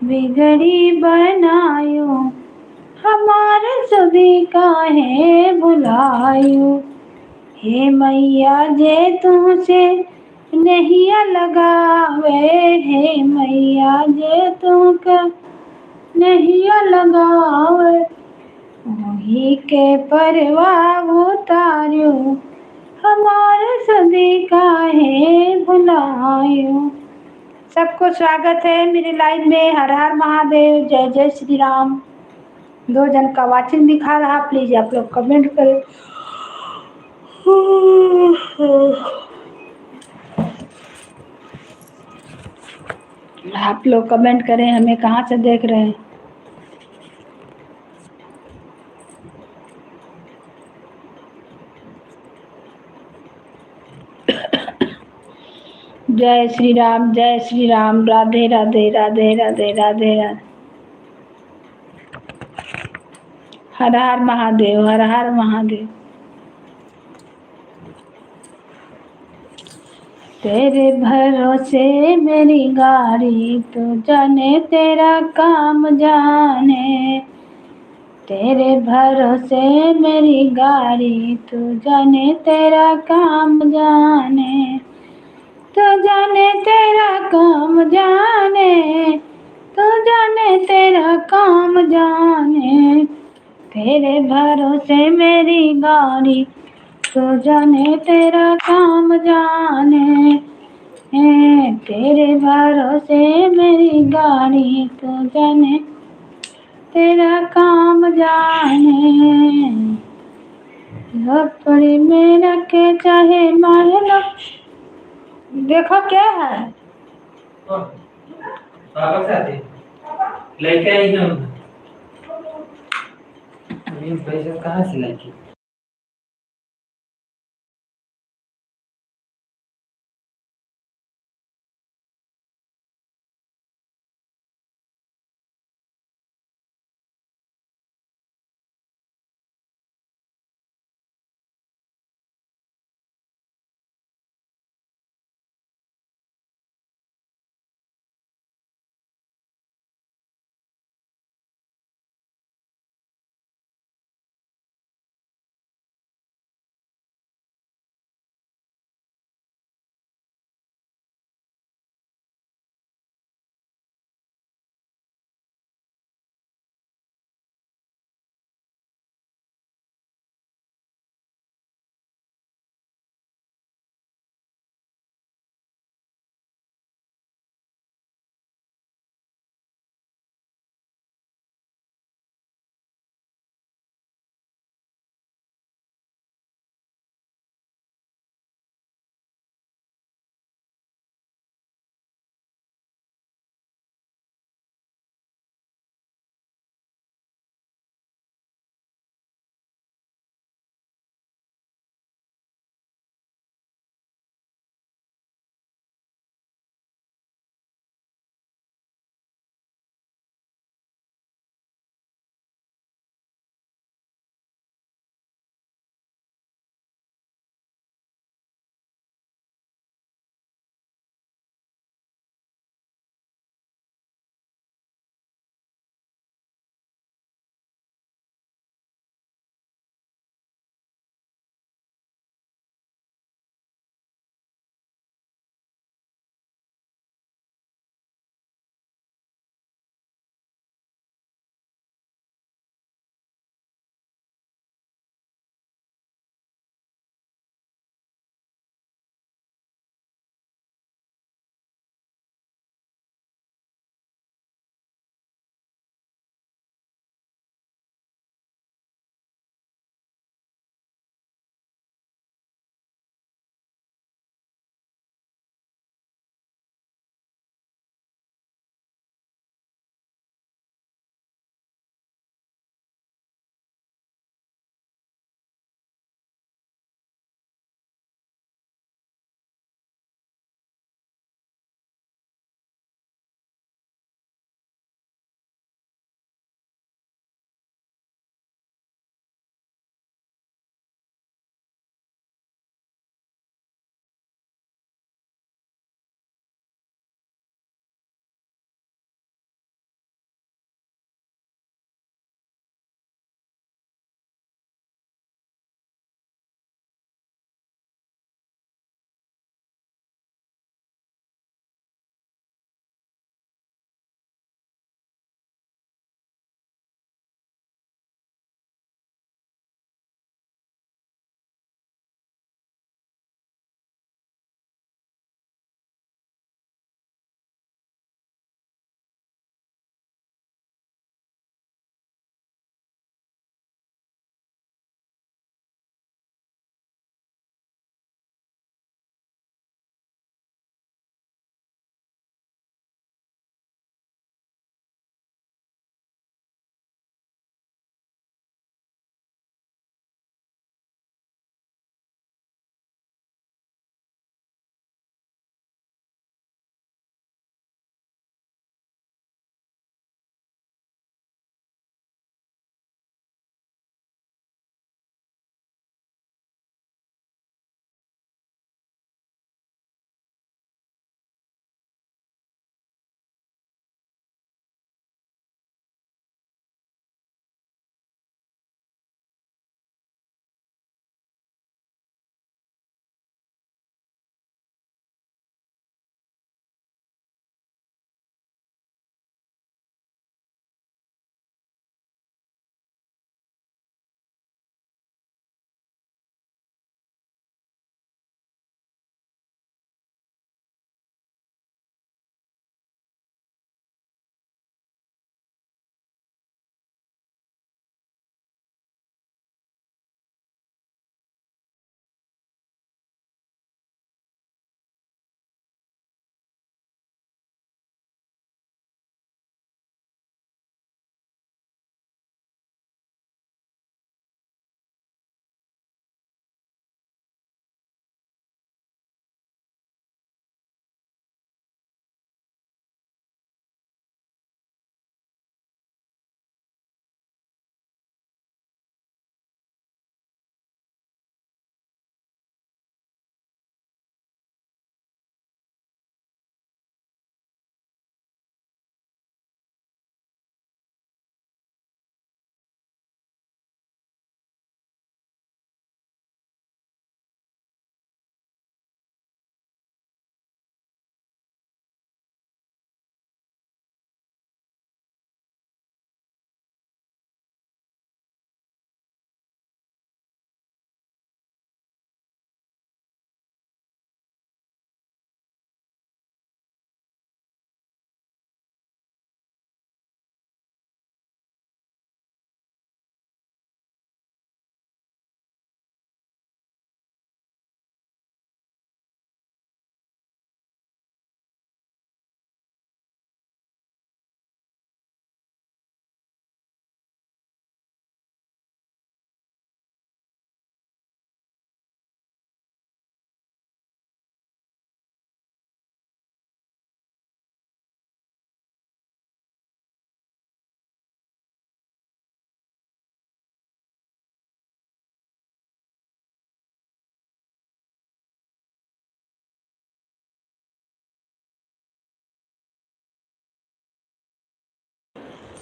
बिगड़ी बनायो, हमारे सभी काहे भुलायो। हे मैया जे तुमसे नैया लगावे, हे मैया जे तुमका नैया लगावे, वही के परवाह उतारियो, हमारे सभी काहे भुलायो। सबको स्वागत है मेरे लाइव में। हर हर महादेव। जय जय श्री राम। 2 जन का वाचिंग दिखा रहा, प्लीज आप लोग कमेंट करें। आप लोग कमेंट करें, हमें कहाँ से देख रहे हैं। जय श्री राम, जय श्री राम। राधे राधे राधे राधे राधे राधे। हर हर महादेव, हर हर महादेव। तेरे भरोसे मेरी गाड़ी, तू जाने तेरा काम जाने। तेरे भरोसे मेरी गाड़ी, तू जाने तेरा काम जाने। तू जाने तेरा काम जाने, तू जाने तेरा काम जाने। तेरे भरोसे मेरी गाड़ी, तू जाने तेरा काम जाने। तेरे भरोसे मेरी गाड़ी, तू जाने तेरा काम जाने। झोपड़ी में रखे चाहे मार लो। देखो क्या है, पापा के साथ लेके आई हूँ। पैसा कहाँ से लाएगी?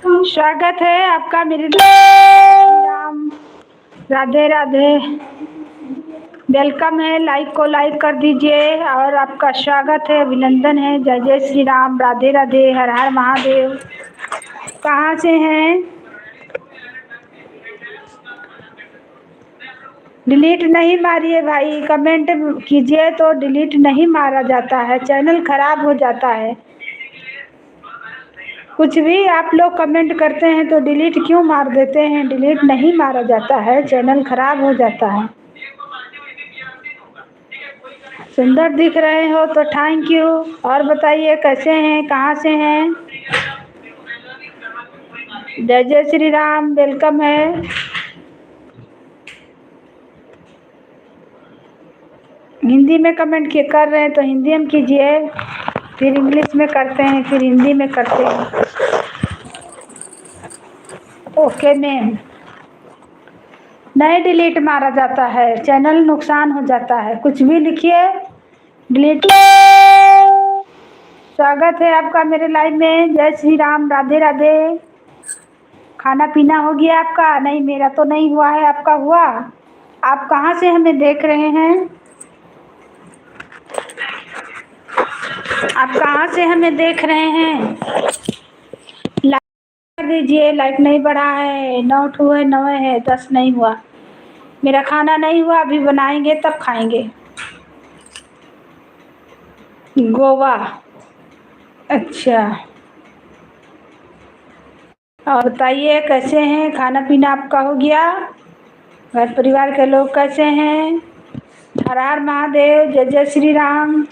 स्वागत है आपका मेरे राम। राधे राधे। वेलकम है, लाइक को लाइक कर दीजिए और आपका स्वागत है, अभिनंदन है। जय जय श्री राम, राधे राधे, हर हर महादेव। कहाँ से हैं? डिलीट नहीं मारिए भाई, कमेंट कीजिए तो डिलीट नहीं मारा जाता है, चैनल खराब हो जाता है। कुछ भी आप लोग कमेंट करते हैं तो डिलीट क्यों मार देते हैं? डिलीट नहीं मारा जाता है, चैनल खराब हो जाता है। सुंदर दिख रहे हो तो थैंक यू। और बताइए कैसे हैं, कहाँ से हैं? जय जय श्री राम, वेलकम है। हिंदी में कमेंट कर रहे हैं तो हिंदी में कीजिए, फिर इंग्लिश में करते हैं, फिर हिंदी में करते हैं। Okay ma'am. नहीं डिलीट मारा जाता है, चैनल नुकसान हो जाता है, कुछ भी लिखिए डिलीट। स्वागत है आपका मेरे लाइव में। जय श्री राम, राधे राधे। खाना पीना हो गया आपका? नहीं, मेरा तो नहीं हुआ है, आपका हुआ? आप कहाँ से हमें देख रहे हैं? आप कहाँ से हमें देख रहे हैं? लाइक कर दीजिए, लाइक नहीं बढ़ा है, 9 हुए 9 है, 10 नहीं हुआ। मेरा खाना नहीं हुआ, अभी बनाएंगे तब खाएंगे। गोवा, अच्छा। और बताइए कैसे हैं, खाना पीना आपका हो गया? घर परिवार के लोग कैसे हैं? हर हर महादेव, जय जय श्री राम।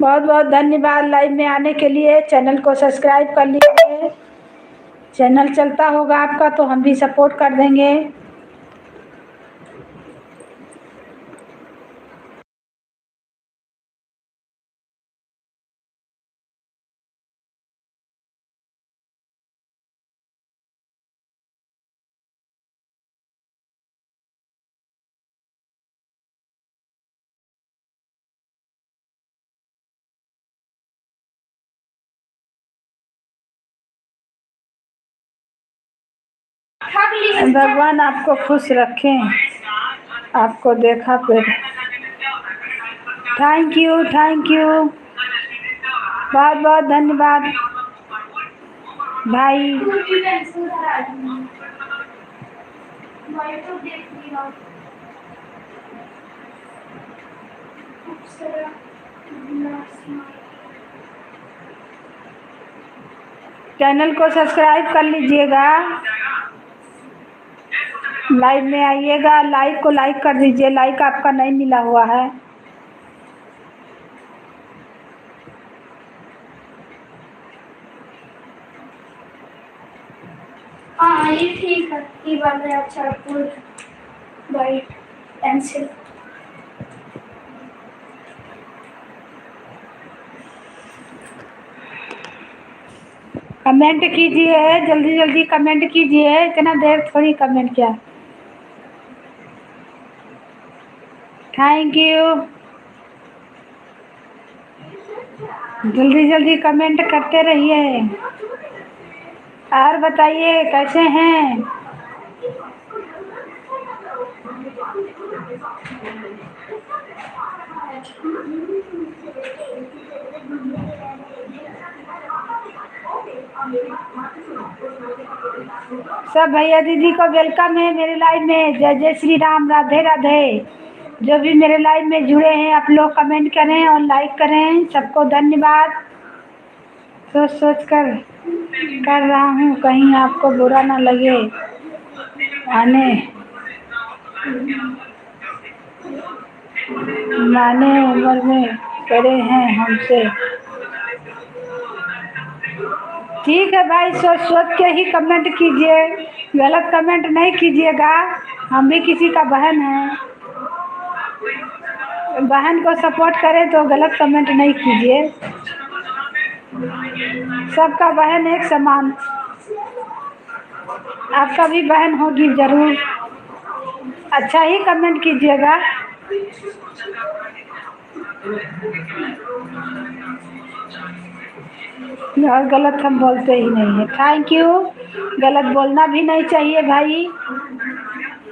बहुत बहुत धन्यवाद लाइव में आने के लिए। चैनल को सब्सक्राइब कर लीजिए, चैनल चलता होगा आपका तो हम भी सपोर्ट कर देंगे। भगवान आपको खुश रखें, आपको देखा फिर। थैंक यू, थैंक यू, बहुत बहुत धन्यवाद भाई। चैनल को सब्सक्राइब कर लीजिएगा, लाइव में आइएगा, लाइक को लाइक कर दीजिए, लाइक आपका नहीं मिला हुआ है। हाँ ये ठीक है, ये बात है। अच्छा फुल वाइट पेंसिल। कमेंट कीजिए, जल्दी जल्दी कमेंट कीजिए, इतना देर थोड़ी कमेंट किया। थैंक यू, जल्दी जल्दी कमेंट करते रहिए। और बताइए कैसे हैं? सब भैया दीदी को वेलकम है मेरे लाइव में। जय जय श्री राम, राधे राधे। जो भी मेरे लाइव में जुड़े हैं आप लोग कमेंट करें और लाइक करें, सबको धन्यवाद। सोच सोच कर रहा हूँ, कहीं आपको बुरा ना लगे। माने उम्र में करे हैं हमसे। ठीक है भाई, सोच सोच के ही कमेंट कीजिए, गलत कमेंट नहीं कीजिएगा। हम भी किसी का बहन है, बहन को सपोर्ट करें तो गलत कमेंट नहीं कीजिए। सबका बहन एक समान, आपका भी बहन होगी जरूर। अच्छा ही कमेंट कीजिएगा। और गलत हम बोलते ही नहीं है। Thank you. गलत बोलना भी नहीं चाहिए भाई।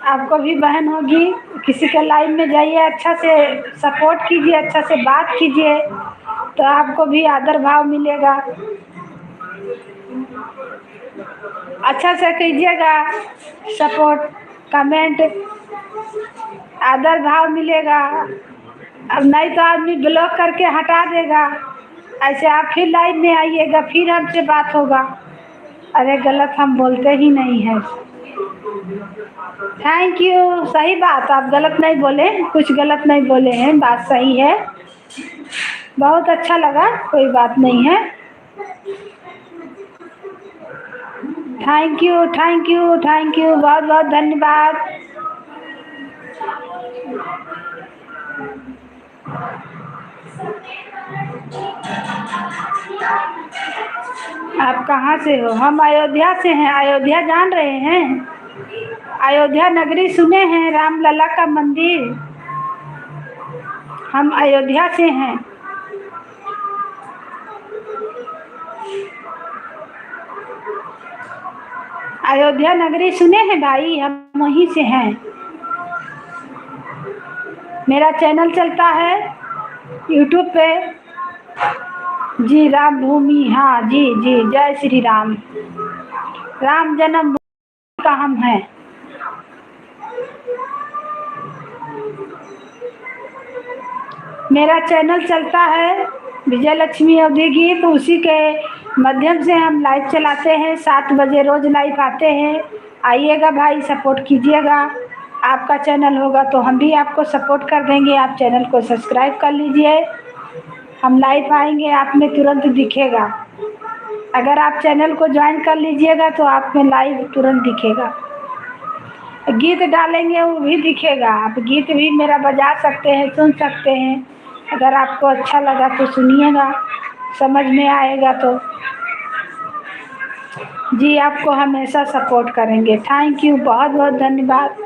आपको भी बहन होगी, किसी के लाइव में जाइए, अच्छा से सपोर्ट कीजिए, अच्छा से बात कीजिए, तो आपको भी आदर भाव मिलेगा। अच्छा से कीजिएगा सपोर्ट, कमेंट, आदर भाव मिलेगा। अब नहीं तो आदमी ब्लॉक करके हटा देगा। ऐसे आप फिर लाइव में आइएगा, फिर हमसे बात होगा। अरे गलत हम बोलते ही नहीं हैं। Thank you. सही बात, आप गलत नहीं बोले, कुछ गलत नहीं बोले हैं, बात सही है। बहुत अच्छा लगा, कोई बात नहीं है। Thank you, thank you, thank you, बहुत बहुत धन्यवाद। आप कहाँ से हो? हम अयोध्या से हैं। अयोध्या जान रहे हैं? अयोध्या नगरी सुने हैं, रामलला का मंदिर। हम अयोध्या से हैं। अयोध्या नगरी सुने हैं भाई, हम वहीं से हैं। मेरा चैनल चलता है यूट्यूब पे। जी राम भूमि, हाँ जी जी, जय श्री राम। राम जन्मभूमि का हम हैं। मेरा चैनल चलता है विजय लक्ष्मी अवधी गीत, उसी के माध्यम से हम लाइव चलाते हैं। 7 बजे रोज लाइव आते हैं। आइएगा भाई, सपोर्ट कीजिएगा। आपका चैनल होगा तो हम भी आपको सपोर्ट कर देंगे। आप चैनल को सब्सक्राइब कर लीजिए। हम लाइव आएंगे, आप में तुरंत दिखेगा। अगर आप चैनल को ज्वाइन कर लीजिएगा तो आप में लाइव तुरंत दिखेगा। गीत डालेंगे वो भी दिखेगा। आप गीत भी मेरा बजा सकते हैं, सुन सकते हैं। अगर आपको अच्छा लगा तो सुनिएगा, समझ में आएगा तो। जी आपको हमेशा सपोर्ट करेंगे। थैंक यू, बहुत बहुत धन्यवाद।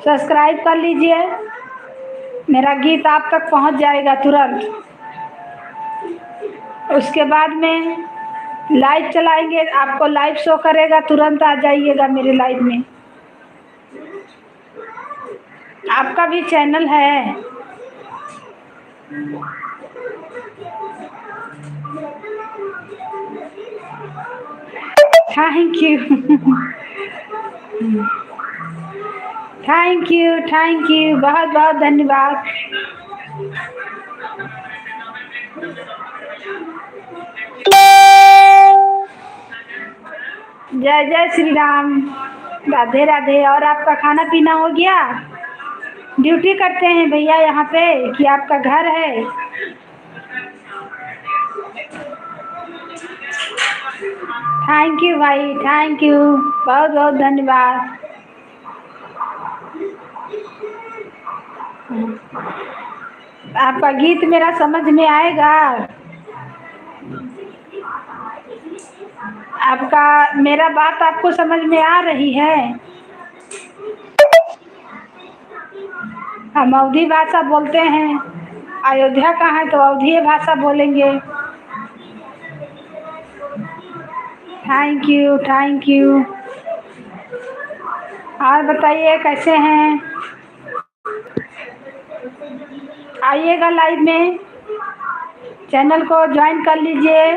सब्सक्राइब कर लीजिए, मेरा गीत आप तक पहुंच जाएगा तुरंत। उसके बाद में लाइव चलाएंगे, आपको लाइव शो करेगा, तुरंत आ जाइएगा मेरे लाइव में। आपका भी चैनल है। Thank you. Thank you, thank you, बहुत बहुत धन्यवाद। जय जय श्री राम, राधे राधे। और आपका खाना पीना हो गया? ड्यूटी करते हैं भैया यहाँ पे कि आपका घर है? थैंक यू भाई, थैंक यू, बहुत बहुत धन्यवाद। आपका गीत मेरा समझ में आएगा? आपका मेरा बात आपको समझ में आ रही है? हम अवधी भाषा बोलते हैं। अयोध्या का है तो अवधी भाषा बोलेंगे। Thank you, thank you. और बताइए कैसे हैं? आइएगा लाइव में, चैनल को ज्वाइन कर लीजिए।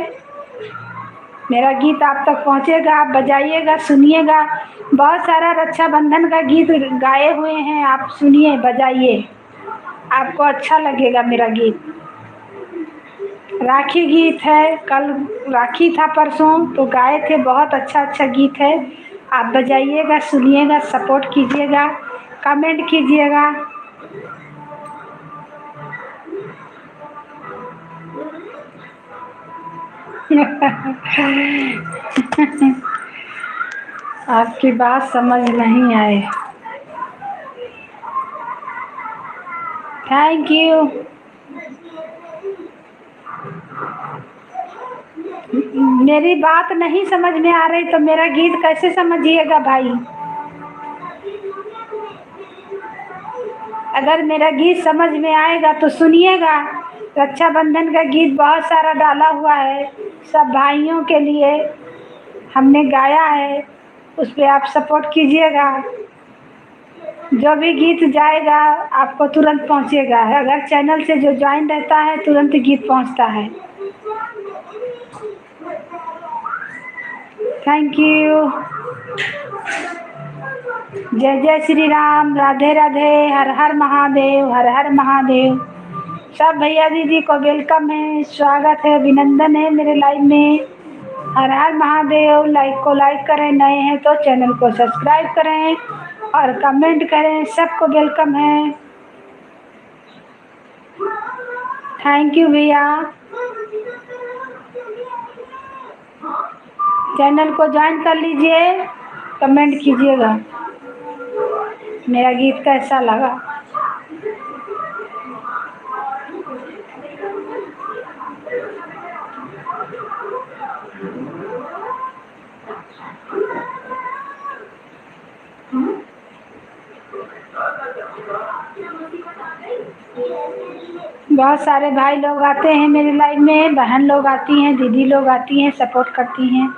मेरा गीत आप तक पहुंचेगा, आप बजाइएगा, सुनिएगा। बहुत सारा रक्षाबंधन का गीत गाए हुए हैं, आप सुनिए, बजाइए, आपको अच्छा लगेगा मेरा गीत। राखी गीत है, कल राखी था परसों तो गाए थे, बहुत अच्छा अच्छा गीत है। आप बजाइएगा, सुनिएगा, सपोर्ट कीजिएगा, कमेंट कीजिएगा। आपकी बात समझ नहीं आए। Thank you. मेरी बात नहीं समझ में आ रही तो मेरा गीत कैसे समझिएगा भाई? अगर मेरा गीत समझ में आएगा तो सुनिएगा, रक्षाबंधन का गीत बहुत सारा डाला हुआ है, सब भाइयों के लिए हमने गाया है, उस पर आप सपोर्ट कीजिएगा। जो भी गीत जाएगा आपको तुरंत पहुंचेगा। अगर चैनल से जो ज्वाइन रहता है तुरंत गीत पहुंचता है। Thank you. जय जय श्री राम, राधे राधे, हर हर महादेव, हर हर महादेव। सब भैया दीदी को वेलकम है, स्वागत है, अभिनंदन है मेरे लाइव में। हर हर महादेव। लाइक को लाइक करें, नए हैं तो चैनल को सब्सक्राइब करें और कमेंट करें, सबको वेलकम है। थैंक यू भैया। चैनल को ज्वाइन कर लीजिए, कमेंट कीजिएगा मेरा गीत कैसा लगा। बहुत सारे भाई लोग आते हैं मेरे लाइव में, बहन लोग आती हैं, दीदी लोग आती हैं, सपोर्ट करती हैं।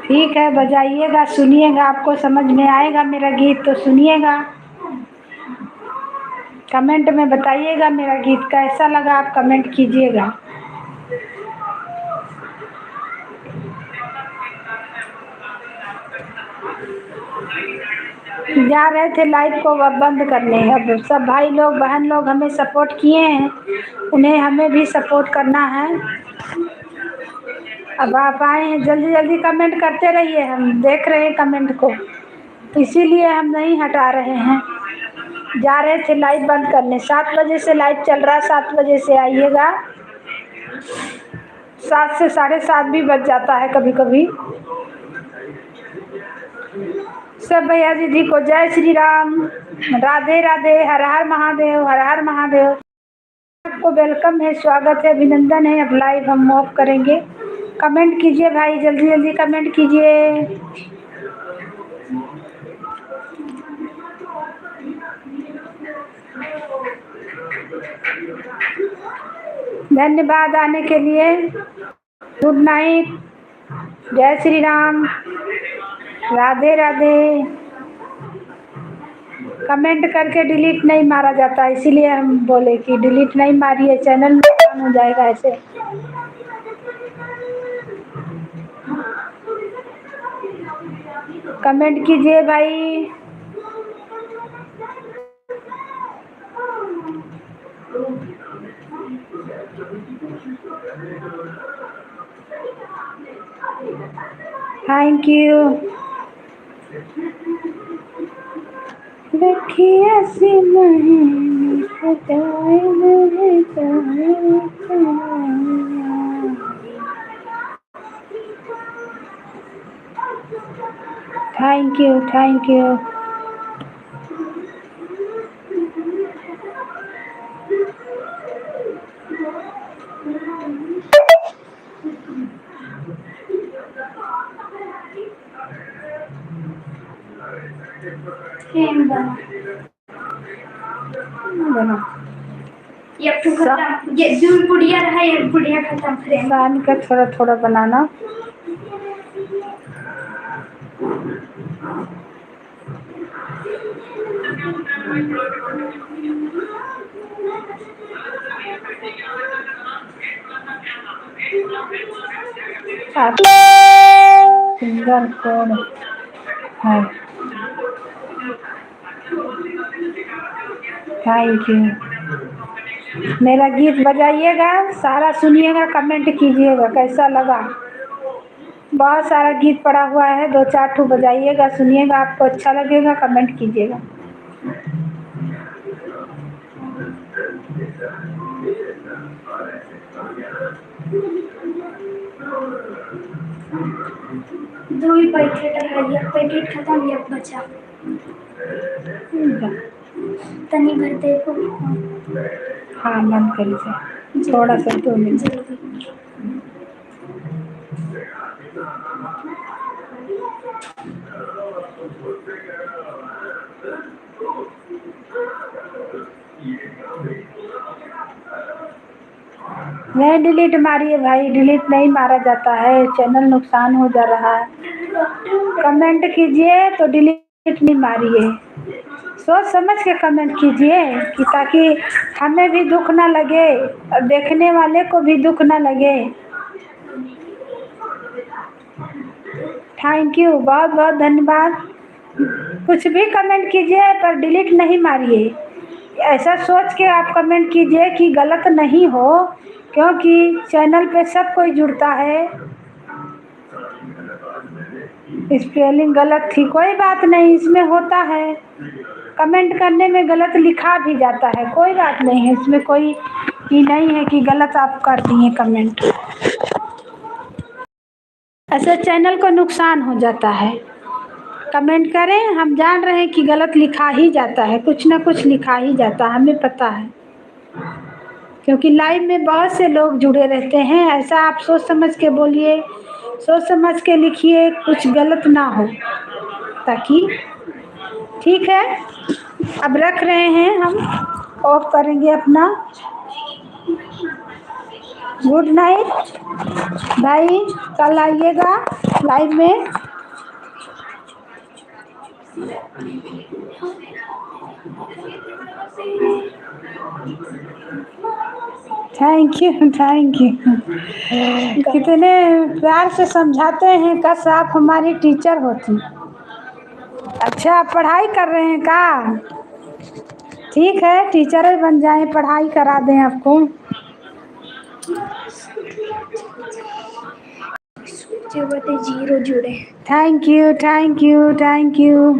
ठीक है, बजाइएगा, सुनिएगा, आपको समझ में आएगा मेरा गीत तो सुनिएगा। कमेंट में बताइएगा मेरा गीत कैसा लगा, आप कमेंट कीजिएगा। जा रहे थे लाइव को अब बंद करने। अब सब भाई लोग बहन लोग हमें सपोर्ट किए हैं, उन्हें हमें भी सपोर्ट करना है। अब आप आए हैं, जल्दी जल्दी कमेंट करते रहिए, हम देख रहे हैं कमेंट को, तो इसीलिए हम नहीं हटा रहे हैं। जा रहे थे लाइव बंद करने, 7 बजे से लाइव चल रहा है, 7 बजे से आइएगा। 7 से 7:30 भी बज जाता है कभी कभी। सब भैया दीदी को जय श्री राम, राधे राधे, हर हर महादेव, हर हर महादेव। आपको वेलकम है, स्वागत है, अभिनंदन है। अब लाइव हम ऑफ करेंगे। कमेंट कीजिए भाई, जल्दी जल्दी कमेंट कीजिए। धन्यवाद आने के लिए। गुड नाइट, जय श्री राम, राधे राधे। कमेंट करके डिलीट नहीं मारा जाता, इसीलिए हम बोले कि डिलीट नहीं मारिए, चैनल नुकसान हो जाएगा ऐसे। कमेंट कीजिए भाई। Thank you. रखिए से नहीं सजाए मेरे thank you, thank you. Frame बना ये तो खत्म, ये दूर बुढ़िया रहा, ये बुढ़िया खत्म। फ्रेम सान का थोड़ा थोड़ा बनाना। सिंगर कौन है? Thank you. मेरा गीत बजाइएगा, सारा सुनिएगा, कमेंट कीजिएगा कैसा लगा। बहुत सारा गीत पड़ा हुआ है, 2-4 ठो बजाइएगा, सुनिएगा, आपको अच्छा लगेगा, कमेंट कीजिएगा। दो ही पैकेट है, एक पैकेट खत्म, एक बचा। तनी भर दे को। हाँ, बंद कर लीजिए, थोड़ा सा 2 मिनट। जल्दी। नहीं डिलीट मारिए भाई, डिलीट नहीं मारा जाता है, चैनल नुकसान हो जा रहा है। कमेंट कीजिए तो डिलीट नहीं मारिए, सोच समझ के कमेंट कीजिए कि ताकि हमें भी दुख ना लगे और देखने वाले को भी दुख ना लगे। थैंक यू, बहुत बहुत धन्यवाद। कुछ भी कमेंट कीजिए पर डिलीट नहीं मारिए, ऐसा सोच के आप कमेंट कीजिए कि गलत नहीं हो, क्योंकि चैनल पे सब कोई जुड़ता है। स्पेलिंग गलत थी, कोई बात नहीं, इसमें होता है, कमेंट करने में गलत लिखा भी जाता है, कोई बात नहीं है, इसमें कोई ये नहीं है कि गलत आप कर दिए कमेंट, ऐसे चैनल को नुकसान हो जाता है। कमेंट करें, हम जान रहे हैं कि गलत लिखा ही जाता है, कुछ ना कुछ लिखा ही जाता है, हमें पता है, क्योंकि लाइव में बहुत से लोग जुड़े रहते हैं। ऐसा आप सोच समझ के बोलिए, सोच समझ के लिखिए, कुछ गलत ना हो, ताकि ठीक है। अब रख रहे हैं, हम ऑफ करेंगे अपना। गुड नाइट भाई, कल आइएगा लाइव में। थैंक यू, थैंक यू, कितने प्यार से समझाते हैं, काश आप हमारी टीचर होती। अच्छा, आप पढ़ाई कर रहे हैं का? ठीक है, टीचर ही बन जाएं, पढ़ाई करा दें आपको। जीरो जुड़े। Thank you, thank you, thank you.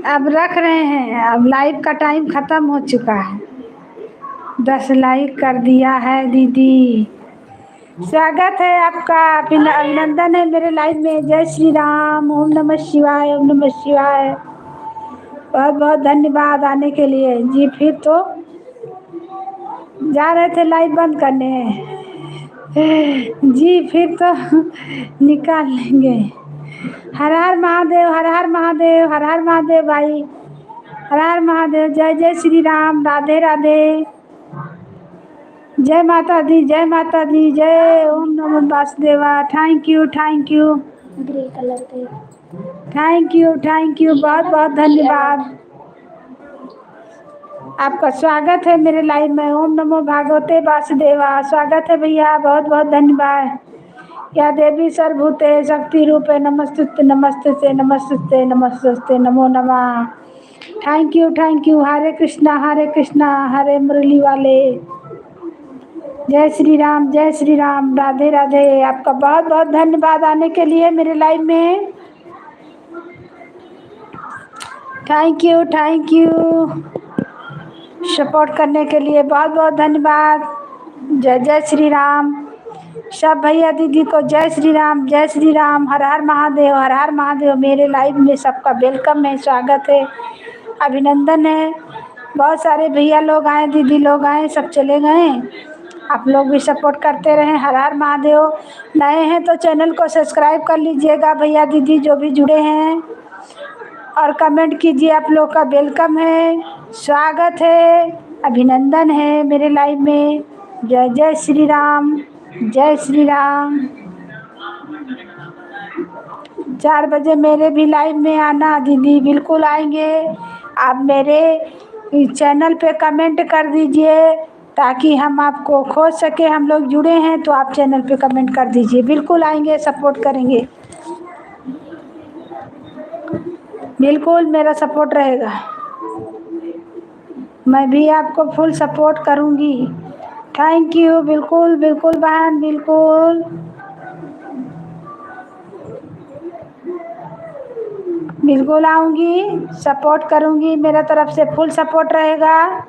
अब रख रहे हैं, अब लाइव का टाइम ख़त्म हो चुका है। 10 लाइक कर दिया है दीदी, स्वागत है आपका, अभिनंदन है मेरे लाइव में। जय श्री राम, ओम नमः शिवाय, ओम नमः शिवाय। बहुत बहुत धन्यवाद आने के लिए जी। फिर तो जा रहे थे लाइव बंद करने जी, फिर तो निकाल लेंगे। हर हर महादेव, हर हर महादेव, हर हर महादेव भाई, हर हर महादेव। जय जय श्री राम, राधे राधे, जय माता दी, जय माता दी, जय ओम नमः Vasudeva. Thank you, thank you, grey colour के। थैंक यू, थैंक यू, बहुत बहुत धन्यवाद। आपका स्वागत है मेरे लाइव में। ओम नमो भागवते वासुदेवा, स्वागत है भैया, बहुत बहुत धन्यवाद। या देवी सर्वभूते शक्ति रूपे नमस्तुते, नमस्ते, नमस्ते, नमस्ते, नमो नमः। Thank you, thank you. हरे कृष्णा, हरे मुरली वाले। जय श्री राम, जय श्री राम, राधे राधे। आपका बहुत बहुत धन्यवाद आने के लिए मेरे लाइव में। Thank you, thank you, support करने के लिए बहुत बहुत धन्यवाद। जय जय श्री राम। सब भैया दीदी को जय श्री राम, जय श्री राम, हर हर महादेव, हर हर महादेव। मेरे लाइव में सबका वेलकम है, स्वागत है, अभिनंदन है। बहुत सारे भैया लोग आए, दीदी लोग आए, सब चले गए। आप लोग भी सपोर्ट करते रहें, हर हर महादेव। नए हैं तो चैनल को सब्सक्राइब कर लीजिएगा भैया दीदी जो भी जुड़े हैं, और कमेंट कीजिए। आप लोग का वेलकम है, स्वागत है, अभिनंदन है मेरे लाइव में। जय जय श्री राम, जय श्री राम। 4 बजे मेरे भी लाइव में आना दीदी, बिल्कुल आएंगे। आप मेरे चैनल पे कमेंट कर दीजिए ताकि हम आपको खोज सके। हम लोग जुड़े हैं तो आप चैनल पे कमेंट कर दीजिए, बिल्कुल आएंगे, सपोर्ट करेंगे, बिल्कुल मेरा सपोर्ट रहेगा। मैं भी आपको फुल सपोर्ट करूंगी। थैंक यू, बिल्कुल बिल्कुल बहन, बिल्कुल बिल्कुल आऊंगी, सपोर्ट करूंगी, मेरा तरफ से फुल सपोर्ट रहेगा।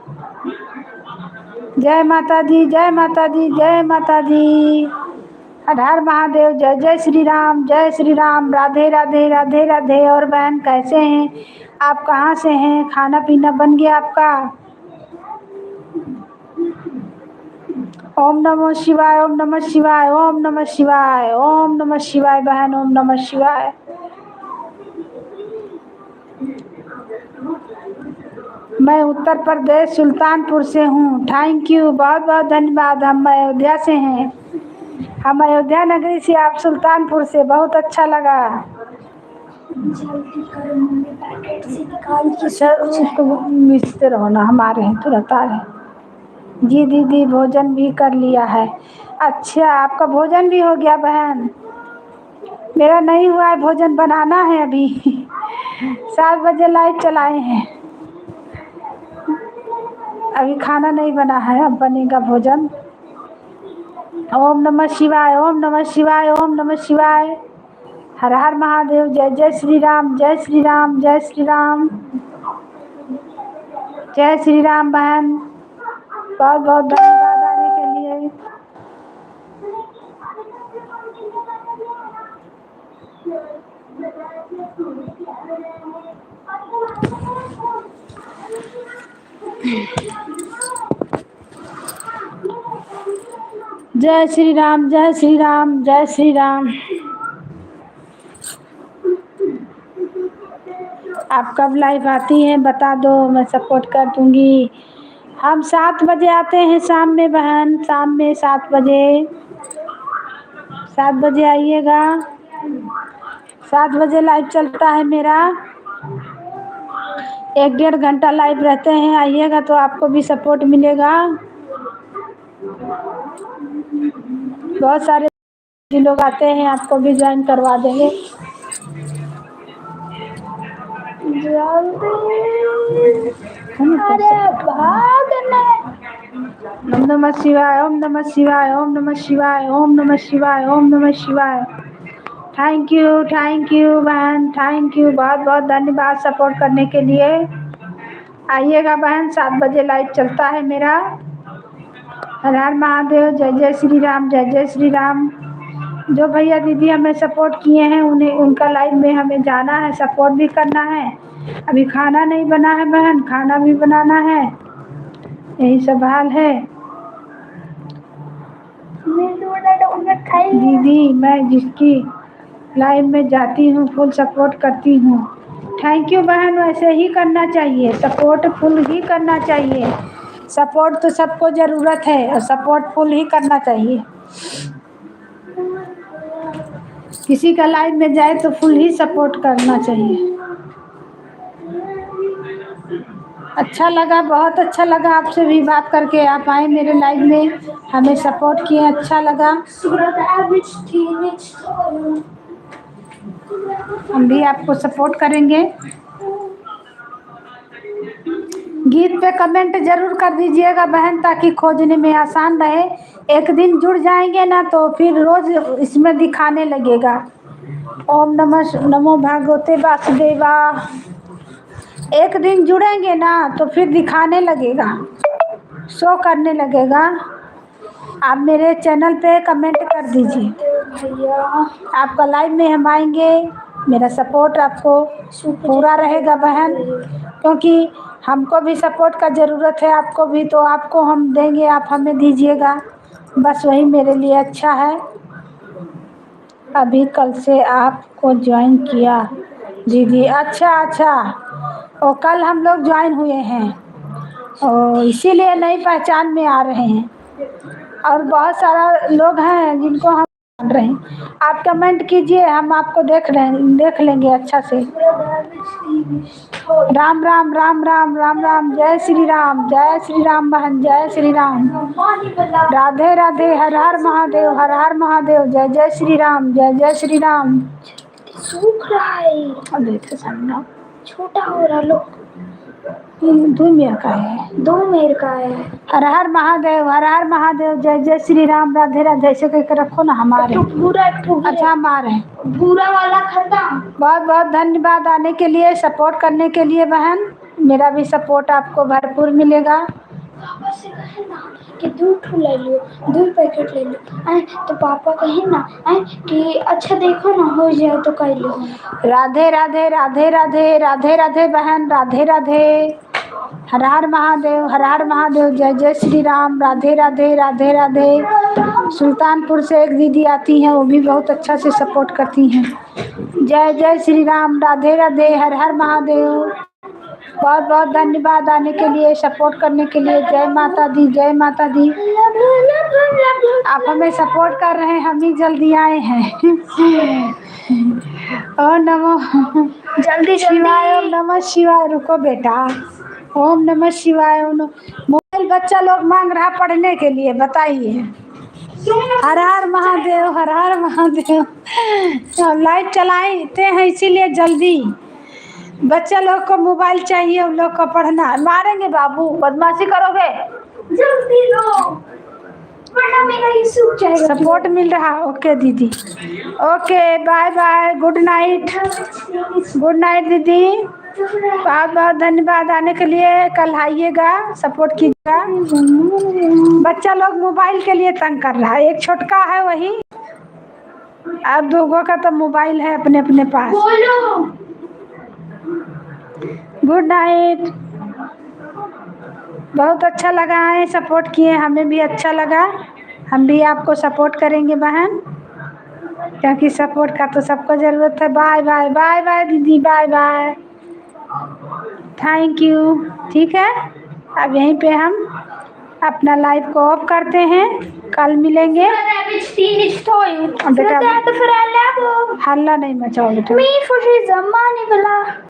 जय माता दी, जय माता दी, जय माता दी, हर हर महादेव। जय जय श्री राम, जय श्री राम, राधे राधे, राधे राधे। और बहन कैसे हैं आप, कहाँ से हैं, खाना पीना बन गया आपका? ओम नमः शिवाय, ओम नमः शिवाय, ओम नमः शिवाय, ओम नमः शिवाय बहन, ओम नमः शिवाय। मैं उत्तर प्रदेश सुल्तानपुर से हूँ। थैंक यू, बहुत बहुत धन्यवाद। हम अयोध्या से हैं। हम अयोध्या नगरी से, आप सुल्तानपुर से। बहुत अच्छा लगा। जल्दी करो मम्मी, पैकेट से निकाल के सर उसको मिलते रहो ना, हमारे हैं तुरंत आ रहे। जी दीदी भोजन भी कर लिया है। अच्छा, आपका भोजन भी हो गया बहन? मेरा नहीं हुआ है, भोजन बनाना है अभी। 7 बजे लाइट चलाए हैं, अभी खाना नहीं बना है, अब बनेगा भोजन। ओम नमः शिवाय, ओम नमः शिवाय, ओम नमः शिवाय। हर हर महादेव। जय जय श्री राम, जय श्री राम, जय श्री राम, जय श्री राम बहन। बहुत बहुत धन्यवाद आने के लिए। जय श्री राम, जय श्री राम, जय श्री राम। आप कब लाइव आती हैं बता दो, मैं सपोर्ट कर दूंगी। हम 7 बजे आते हैं शाम में बहन, शाम में 7 बजे। 7 बजे आइएगा। 7 बजे लाइव चलता है मेरा। 1-1.5 घंटा लाइव रहते हैं, आइएगा तो आपको भी सपोर्ट मिलेगा। बहुत सारे लोग आते हैं, आपको भी ज्वाइन करवा देंगे। अरे भागना। ओम नमः शिवाय, ओम नमः शिवाय, ओम नमः शिवाय, ओम नमः शिवाय, ओम नमः शिवाय। थैंक यू बहन, थैंक यू, बहुत बहुत धन्यवाद सपोर्ट करने के लिए। आइएगा बहन, 7 बजे लाइव चलता है मेरा। हर हर महादेव। जय जय श्री राम, जय जय श्री राम। जो भैया दीदी हमें सपोर्ट किए हैं, उन्हें उनका लाइव में हमें जाना है, सपोर्ट भी करना है। अभी खाना नहीं बना है बहन, खाना भी बनाना है। यही सब हाल है दीदी। मैं जिसकी लाइव में जाती हूँ फुल सपोर्ट करती हूँ। थैंक यू बहन, वैसे ही करना चाहिए, सपोर्ट फुल ही करना चाहिए। सपोर्ट तो सबको ज़रूरत है और सपोर्ट फुल ही करना चाहिए। किसी का लाइव में जाए तो फुल ही सपोर्ट करना चाहिए। अच्छा लगा, बहुत अच्छा लगा आपसे भी बात करके। आप आए मेरे लाइव में, हमें सपोर्ट किए, अच्छा लगा। हम भी आपको सपोर्ट करेंगे। गीत पे कमेंट जरूर कर दीजिएगा बहन, ताकि खोजने में आसान रहे। एक दिन जुड़ जाएंगे ना तो फिर रोज इसमें दिखाने लगेगा। ओम नमो भागवते वासुदेवा। एक दिन जुड़ेंगे ना तो फिर दिखाने लगेगा, शो करने लगेगा। आप मेरे चैनल पे कमेंट कर दीजिए भैया, आपका लाइव में हम आएंगे। मेरा सपोर्ट आपको पूरा रहेगा बहन, क्योंकि हमको भी सपोर्ट का ज़रूरत है, आपको भी, तो आपको हम देंगे, आप हमें दीजिएगा। बस वही मेरे लिए अच्छा है। अभी कल से आपको ज्वाइन किया दीदी। अच्छा अच्छा, और कल हम लोग ज्वाइन हुए हैं और इसीलिए नई पहचान में आ रहे हैं। और बहुत सारा लोग हैं जिनको हम जान रहे हैं। आप कमेंट कीजिए, हम आपको देख लेंगे अच्छा से। राम राम राम राम राम राम। जय श्री राम, जय श्री राम बहन, जय श्री राम। राधे राधे। हर हर महादेव, हर हर महादेव। जय जय श्री राम, जय जय श्री राम। सूख रहा है, अब देखते सामने छोटा हो रहा। लोग 2 मेर का है, 2 मेर का है। हर हर महादेव, हर हर महादेव। जय जय श्री राम, राधे राधे। ऐसे करके रखो ना हमारे। तो पूरा अच्छा, हमारे भूरा वाला खत्म। बहुत बहुत धन्यवाद आने के लिए, सपोर्ट करने के लिए बहन। मेरा भी सपोर्ट आपको भरपूर मिलेगा। पापा से कहे ना कि 2 ले लो, 2 पैकेट ले लो। आए तो पापा कहे ना आए कि अच्छा देखो ना हो जाए तो कर लो। राधे राधे, राधे राधे, राधे राधे बहन, राधे राधे। हर हर महादेव, हर हर महादेव। जय जय श्री राम। राधे राधे, राधे राधे। सुल्तानपुर से एक दीदी आती हैं, वो भी बहुत अच्छा से सपोर्ट करती हैं। जय जय श्री राम, राधे राधे, हर हर महादेव। बहुत बहुत धन्यवाद आने के लिए, सपोर्ट करने के लिए। जय माता दी, जय माता दी। आप हमें सपोर्ट कर रहे हैं, हम ही जल्दी आए हैं। ओम नमो जल्दी शिवाय, ओम नमः शिवाय। रुको बेटा, ओम नमः शिवाय। मोबाइल बच्चा लोग मांग रहा पढ़ने के लिए, बताइए। हर हर महादेव, हर हर महादेव। लाइट चलाते हैं इसीलिए जल्दी। बच्चे लोग को मोबाइल चाहिए, उन लोग को पढ़ना। मारेंगे बाबू, बदमाशी करोगे। जल्दी दो वरना मेरा ये सूख जाएगा। सपोर्ट मिल रहा। ओके दीदी, okay, bye bye, good night. Good night दीदी। बहुत बहुत धन्यवाद आने के लिए। कल आइएगा, सपोर्ट कीजिएगा। बच्चा लोग मोबाइल के लिए तंग कर रहा है। एक छोटका है वही, अब दोगों का तो मोबाइल है अपने अपने पास। बोलो गुड नाइट। बहुत अच्छा लगा है, सपोर्ट किए, हमें भी अच्छा लगा। हम भी आपको सपोर्ट करेंगे बहन, क्योंकि सपोर्ट का तो सबको ज़रूरत है। बाय बाय, बाय बाय दीदी, बाय बाय, थैंक यू। ठीक है, अब यहीं पे हम अपना लाइव को ऑफ करते हैं। कल मिलेंगे। बेटा हल्ला नहीं मचाओ बेटा।